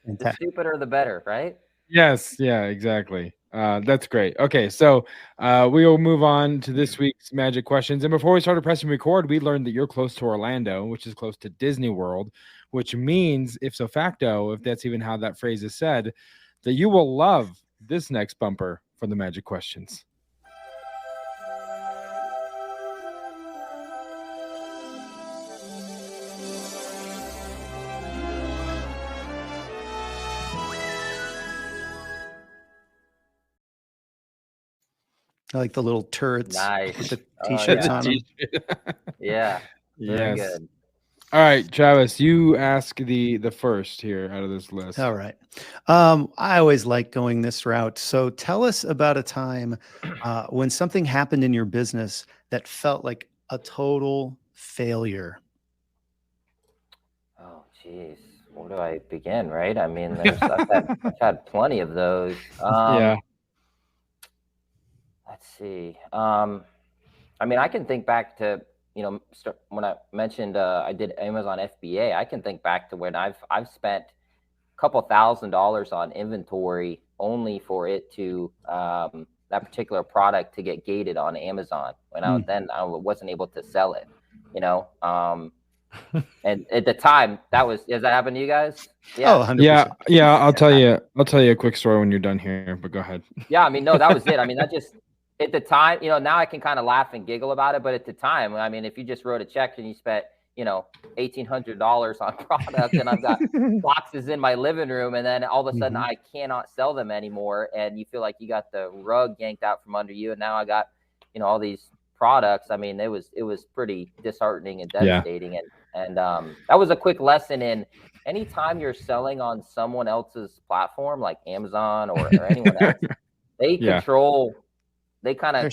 The stupider, the better, right? Yes, yeah, exactly. That's great. Okay, so we will move on to this week's magic questions. And before we started pressing record, we learned that you're close to Orlando, which is close to Disney World, which means, ipso facto, if that's even how that phrase is said, that you will love this next bumper for the magic questions. I like the little turrets Nice. with the Oh, t-shirts yeah. on them. Yeah. Very Yes. good. All right, Travis, you ask the first here out of this list. All right. I always like going this route. So tell us about a time when something happened in your business that felt like a total failure. Oh, geez. Where do I begin, right? I mean, I've had plenty of those. Yeah. Let's see. I mean, I can think back to, when I mentioned I did Amazon FBA, I can think back to when I've spent a couple $1,000s on inventory only for it to that particular product to get gated on Amazon. When I wasn't able to sell it, and at the time has that happened to you guys? Yeah. Oh, 100%. Yeah. I'll tell you a quick story when you're done here, but go ahead. Yeah. I mean, no, that was it. I mean, that just, at the time, now I can kind of laugh and giggle about it. But at the time, I mean, if you just wrote a check and you spent, $1,800 on product and I've got boxes in my living room, and then all of a sudden I cannot sell them anymore. And you feel like you got the rug yanked out from under you. And now I got, all these products. I mean, it was pretty disheartening and devastating. Yeah. And that was a quick lesson in anytime you're selling on someone else's platform, like Amazon or anyone else, they control. They kind of,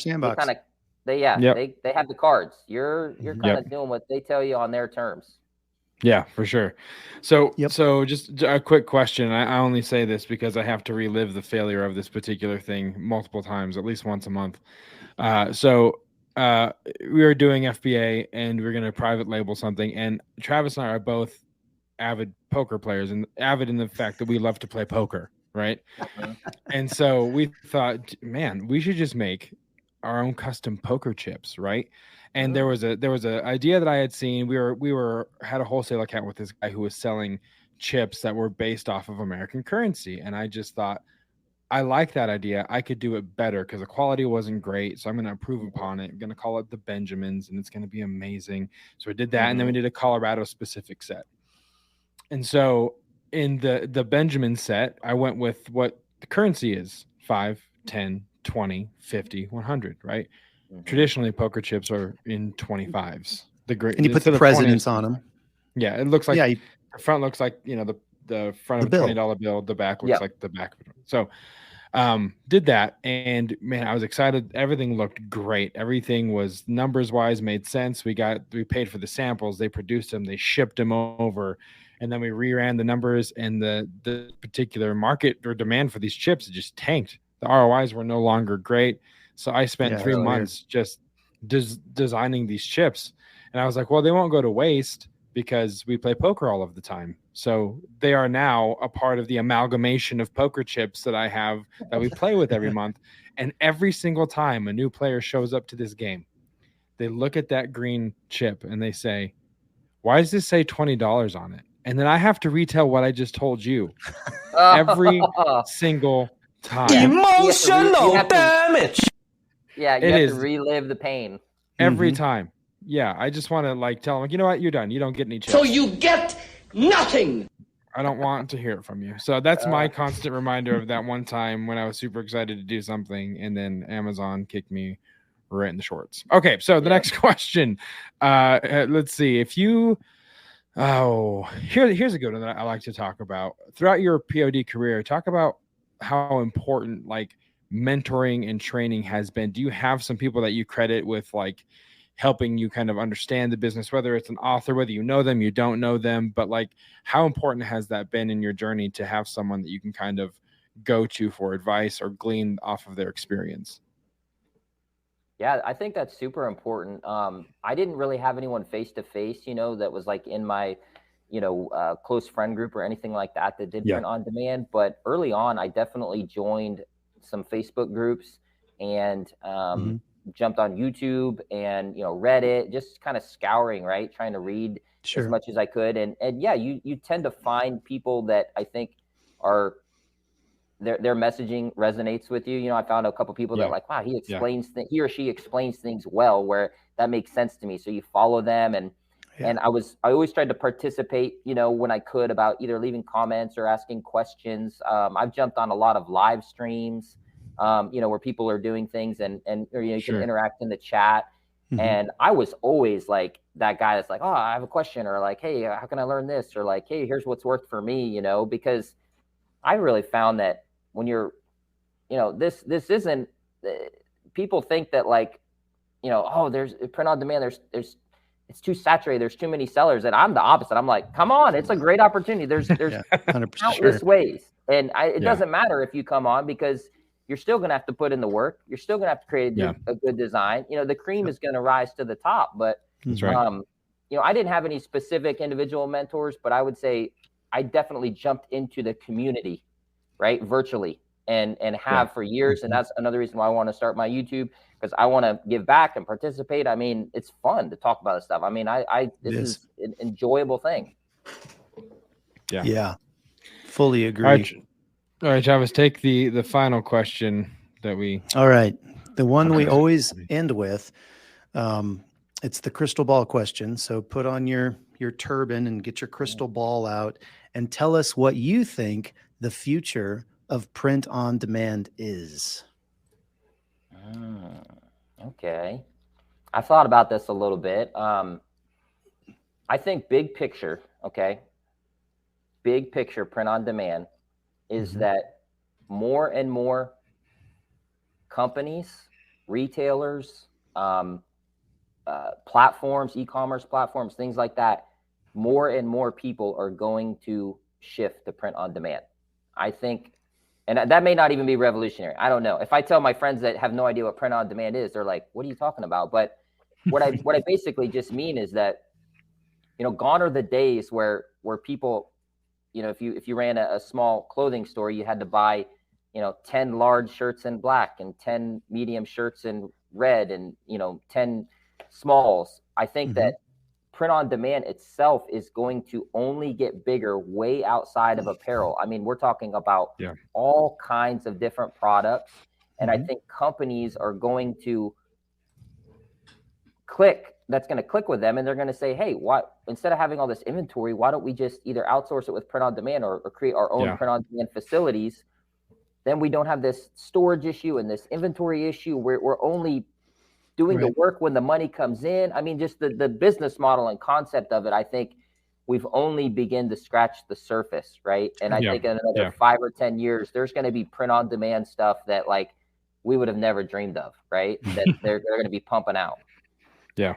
they have the cards. You're kind of doing what they tell you on their terms. Yeah, for sure. So just a quick question. I only say this because I have to relive the failure of this particular thing multiple times, at least once a month. So we were doing FBA and we were going to private label something. And Travis and I are both avid poker players, and avid in the fact that we love to play poker, right? And so we thought, man, we should just make our own custom poker chips, right? And there was a idea that I had seen. We had a wholesale account with this guy who was selling chips that were based off of American currency, and I just thought, I like that idea. I could do it better because the quality wasn't great. So I'm going to improve upon it. I'm going to call it the Benjamins, and it's going to be amazing. So we did that, and then we did a Colorado specific set. And so in the Benjamin set, I went with what the currency is: 5, 10, 20, 50, 100, right? Traditionally, poker chips are in 25s. And you put the presidents on them. Yeah, it looks like the front looks like, the front of a $20 bill. The back looks like the back of it. So did that, and man, I was excited. Everything looked great. Everything was numbers wise made sense. We paid for the samples. They produced them. They shipped them over. And then we reran the numbers, and the particular market or demand for these chips, it just tanked. The ROIs were no longer great. So I spent 3 months just designing these chips. And I was like, well, they won't go to waste because we play poker all of the time. So they are now a part of the amalgamation of poker chips that I have that we play with every month. And every single time a new player shows up to this game, they look at that green chip and they say, why does this say $20 on it? And then I have to retell what I just told you every single time. Emotional damage. Yeah, you have to relive the pain. Every time. Yeah, I just want to tell them, you know what, you're done. You don't get any chips. So you get nothing. I don't want to hear it from you. So that's my constant reminder of that one time when I was super excited to do something, and then Amazon kicked me right in the shorts. Okay, so the next question. Let's see. If you... here's a good one that I like to talk about. Throughout your POD career, talk about how important mentoring and training has been. Do you have some people that you credit with helping you kind of understand the business, whether it's an author, whether you know them, you don't know them, but how important has that been in your journey to have someone that you can kind of go to for advice or glean off of their experience? Yeah, I think that's super important. I didn't really have anyone face to face, that was in my, close friend group or anything like that did print on demand. But early on, I definitely joined some Facebook groups and jumped on YouTube and, Reddit, just kind of scouring, right? Trying to read as much as I could. And yeah, you tend to find people that I think are their messaging resonates with you. I found a couple people that wow, he or she explains things well, where that makes sense to me. So you follow them, and I always tried to participate, when I could, about either leaving comments or asking questions. I've jumped on a lot of live streams, where people are doing things and you can interact in the chat. And I was always that guy that's oh, I have a question, or hey, how can I learn this? Or hey, here's what's worked for me, because I really found that when you're, this isn't, people think that oh, there's print on demand. There's it's too saturated. There's too many sellers. And I'm the opposite. I'm come on, it's a great opportunity. There's countless ways. And it doesn't matter if you come on, because you're still going to have to put in the work. You're still going to have to create a good design. The cream is going to rise to the top. But, that's right. I didn't have any specific individual mentors, but I would say I definitely jumped into the community, right, virtually, and have for years. And that's another reason why I want to start my YouTube, because I want to give back and participate. I mean, it's fun to talk about this stuff. I mean, this is an enjoyable thing. Yeah. Fully agree. All right, Travis, take the final question that we... All right. The one we always end with, it's the crystal ball question. So put on your turban and get your crystal ball out and tell us what you think the future of print on demand is. Okay. I thought about this a little bit. I think big picture, big picture print on demand is that more and more companies, retailers, platforms, e-commerce platforms, things like that, more and more people are going to shift to print on demand. I think And that may not even be revolutionary. I don't know. If I tell my friends that have no idea what print on demand is, they're like, what are you talking about? But what I basically just mean is that, gone are the days where people, if you ran a small clothing store, you had to buy, 10 large shirts in black and 10 medium shirts in red and, 10 smalls. I think that print on demand itself is going to only get bigger way outside of apparel. I mean, we're talking about all kinds of different products. And I think companies are going to click with them, and they're going to say, hey, instead of having all this inventory, why don't we just either outsource it with print on demand or create our own print on demand facilities? Then we don't have this storage issue and this inventory issue. We're only doing the work when the money comes in. I mean, just the business model and concept of it, I think we've only begun to scratch the surface, right? And I think in another 5 or 10 years, there's going to be print on demand stuff that like we would have never dreamed of, right? That they're going to be pumping out. Yeah,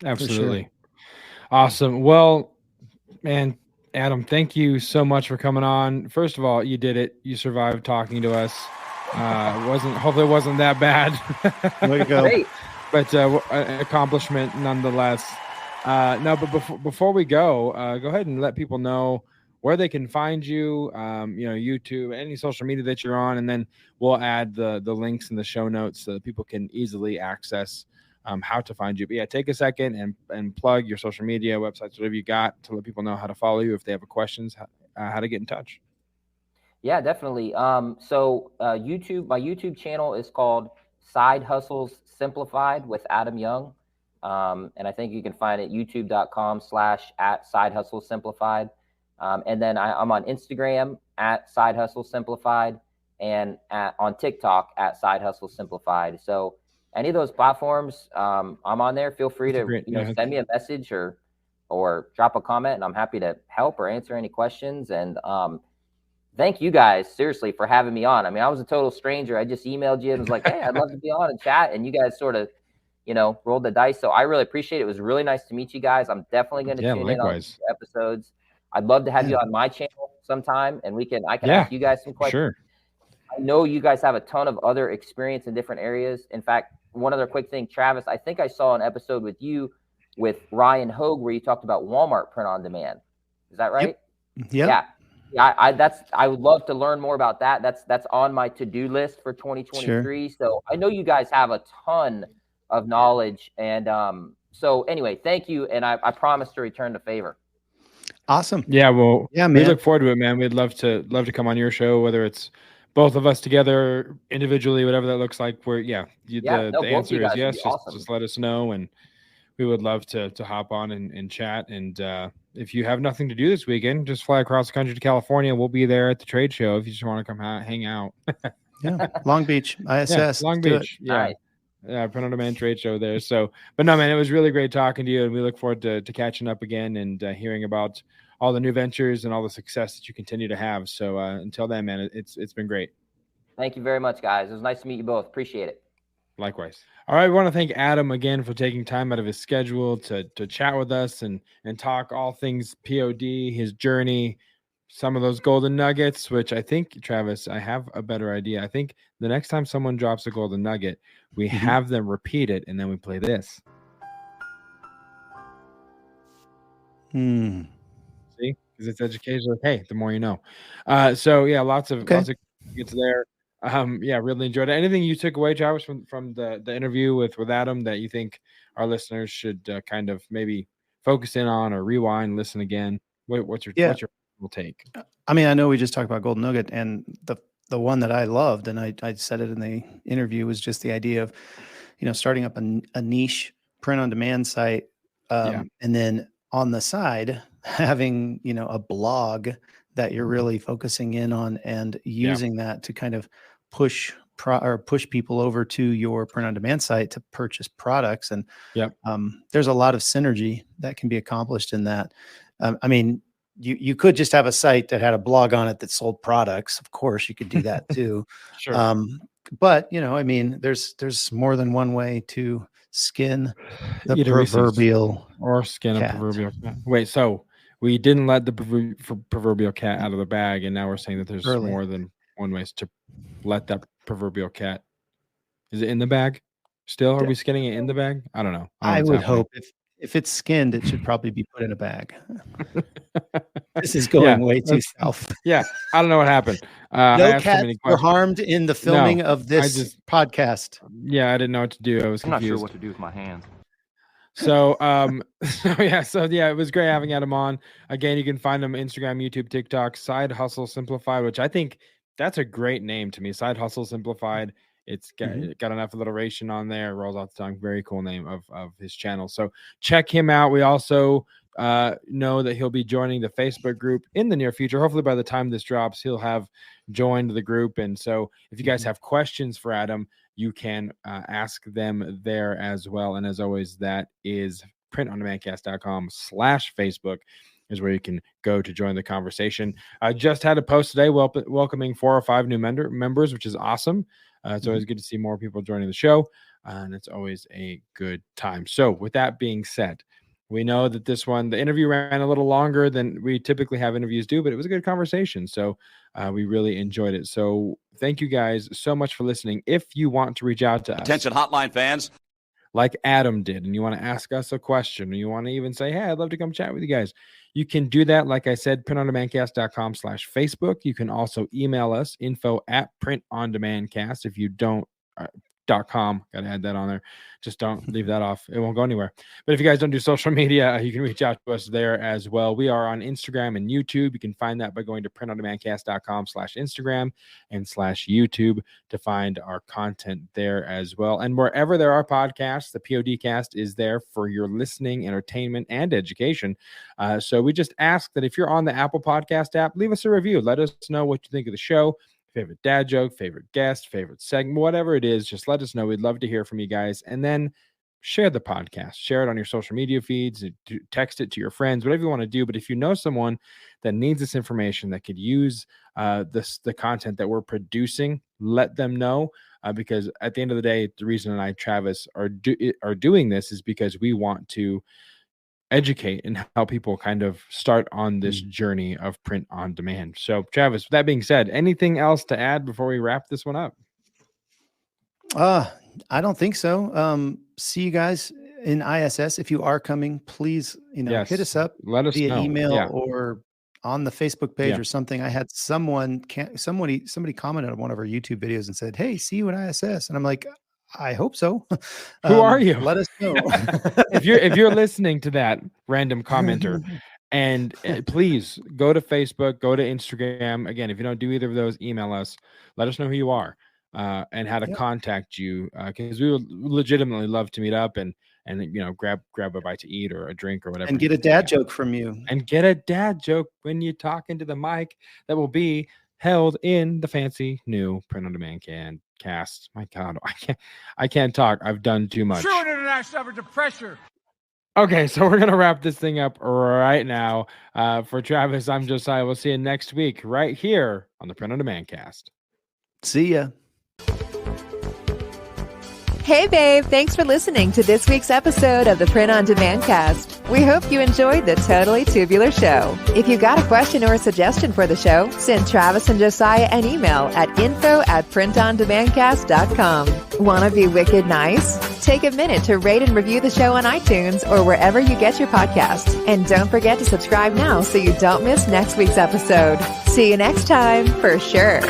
absolutely. Sure. Awesome. Well, man, Adam, thank you so much for coming on. First of all, you did it. You survived talking to us. Hopefully it wasn't that bad. Way to go. Great. But an accomplishment nonetheless. No, but before we go ahead and let people know where they can find you, YouTube, any social media that you're on, and then we'll add the links in the show notes so that people can easily access how to find you. But yeah, take a second and plug your social media, websites, whatever you got, to let people know how to follow you if they have questions, how to get in touch. Yeah, definitely. So YouTube, my YouTube channel is called Side Hustles Simplified with Adam Young. And I think you can find it youtube.com/@SideHustleSimplified. And then I'm on Instagram @SideHustleSimplified and on TikTok @SideHustleSimplified. So any of those platforms, I'm on there. Feel free to send me a message or drop a comment, and I'm happy to help or answer any questions. And thank you guys, seriously, for having me on. I mean, I was a total stranger. I just emailed you and was like, hey, I'd love to be on and chat. And you guys sort of, rolled the dice. So I really appreciate it. It was really nice to meet you guys. I'm definitely going to tune in on episodes. I'd love to have you on my channel sometime, and I can ask you guys some questions. Sure. I know you guys have a ton of other experience in different areas. In fact, one other quick thing, Travis, I think I saw an episode with you with Ryan Hogue where you talked about Walmart print on demand. Is that right? Yep. Yeah. I would love to learn more about that. That's on my to-do list for 2023. Sure. So I know you guys have a ton of knowledge. And so anyway, thank you. And I promise to return the favor. Awesome. Yeah. Well, man. We look forward to it, man. We'd love to come on your show, whether it's both of us together, individually, whatever that looks like. The answer is yes. Just let us know, and we would love to hop on and chat. And if you have nothing to do this weekend, just fly across the country to California. We'll be there at the trade show if you just want to come hang out. Long Beach, ISS. Long Beach. Yeah. Yeah, print on demand trade show there. So, but no, man, it was really great talking to you, and we look forward to catching up again and hearing about all the new ventures and all the success that you continue to have. So until then, man, it's been great. Thank you very much, guys. It was nice to meet you both. Appreciate it. Likewise. All right. We want to thank Adam again for taking time out of his schedule to chat with us and talk all things POD, his journey, some of those golden nuggets, which I think, Travis, I have a better idea. I think the next time someone drops a golden nugget, we have them repeat it, and then we play this. See? Because it's educational. Hey, the more you know. So yeah, lots of nuggets there. Really enjoyed it. Anything you took away, Travis, from the interview with Adam that you think our listeners should kind of maybe focus in on or rewind, listen again? What's your take? I mean, I know we just talked about golden nugget, and the one that I loved, and I said it in the interview, was just the idea of, starting up a niche print on demand site, and then on the side having, a blog that you're really focusing in on and using that to kind of push people over to your print on demand site to purchase products. And there's a lot of synergy that can be accomplished in that. I mean, you could just have a site that had a blog on it that sold products. Of course, you could do that too. Sure. But I mean, there's more than one way to skin the proverbial or skin a proverbial cat. Wait, so we didn't let the proverbial cat out of the bag, and now we're saying that there's more than one way is to let that proverbial cat. Is it in the bag still? Are we skinning it in the bag? I don't know. I would hope if it's skinned, it should probably be put in a bag. This is going way too south. Yeah, I don't know what happened. No cats were harmed in the filming of this podcast. Yeah, I didn't know what to do. I was confused. I'm not sure what to do with my hands. So, it was great having Adam on. Again, you can find him Instagram, YouTube, TikTok, Side Hustle Simplified, which I think that's a great name to me. Side Hustle Simplified. It's got enough alliteration on there. Rolls off the tongue. Very cool name of his channel. So check him out. We also know that he'll be joining the Facebook group in the near future. Hopefully by the time this drops, he'll have joined the group. And so if you guys have questions for Adam, you can ask them there as well. And as always, that is printondemandcast.com/Facebook is where you can go to join the conversation. I just had a post today welcoming 4 or 5 new members, which is awesome. It's always good to see more people joining the show, and it's always a good time. So with that being said, we know that the interview ran a little longer than we typically have interviews do, but it was a good conversation. So we really enjoyed it. So thank you guys so much for listening. If you want to reach out to us. Attention hotline fans. Like Adam did, and you want to ask us a question, or you want to even say, hey, I'd love to come chat with you guys, you can do that. Like I said, printondemandcast.com/Facebook. You can also email us, info@printondemandcast. If you don't, .com, got to add that on there. Just don't leave that off. It won't go anywhere. But if you guys don't do social media, you can reach out to us there as well. We are on Instagram and YouTube. You can find that by going to printondemandcast.com/Instagram and /YouTube to find our content there as well. And wherever there are podcasts, the PODcast is there for your listening, entertainment, and education. So we just ask that if you're on the Apple Podcast app, leave us a review. Let us know what you think of the show. Favorite dad joke, favorite guest, favorite segment, whatever it is, just let us know. We'd love to hear from you guys. And then share the podcast. Share it on your social media feeds. Text it to your friends, whatever you want to do. But if you know someone that needs this information, that could use the content that we're producing, let them know. Because at the end of the day, the reason Travis are doing this is because we want to educate and help people kind of start on this journey of print on demand. So Travis, with that being said, anything else to add before we wrap this one up? I don't think so. See you guys in ISS. If you are coming, please, hit us up. Let us via know. email or on the Facebook page or something. I had somebody commented on one of our YouTube videos and said, hey, see you at ISS. And I'm like, I hope so. Who are you? Let us know. if you're listening to that random commenter, and please go to Facebook, go to Instagram. Again, if you don't do either of those, email us. Let us know who you are and how to contact you, because we would legitimately love to meet up and grab a bite to eat or a drink or whatever, and get a dad joke from you. And get a dad joke when you talk into the mic that will be held in the fancy new Print on Demand cast. My God, I can't talk. I've done too much. True internet suffered the pressure. Okay, so we're gonna wrap this thing up right now. For Travis, I'm Josiah. We'll see you next week right here on the Print on Demand cast. See ya. Hey, babe. Thanks for listening to this week's episode of the Print on Demand cast. We hope you enjoyed the Totally Tubular Show. If you've got a question or a suggestion for the show, send Travis and Josiah an email at info@printondemandcast.com. Want to be wicked nice? Take a minute to rate and review the show on iTunes or wherever you get your podcasts. And don't forget to subscribe now so you don't miss next week's episode. See you next time, for sure.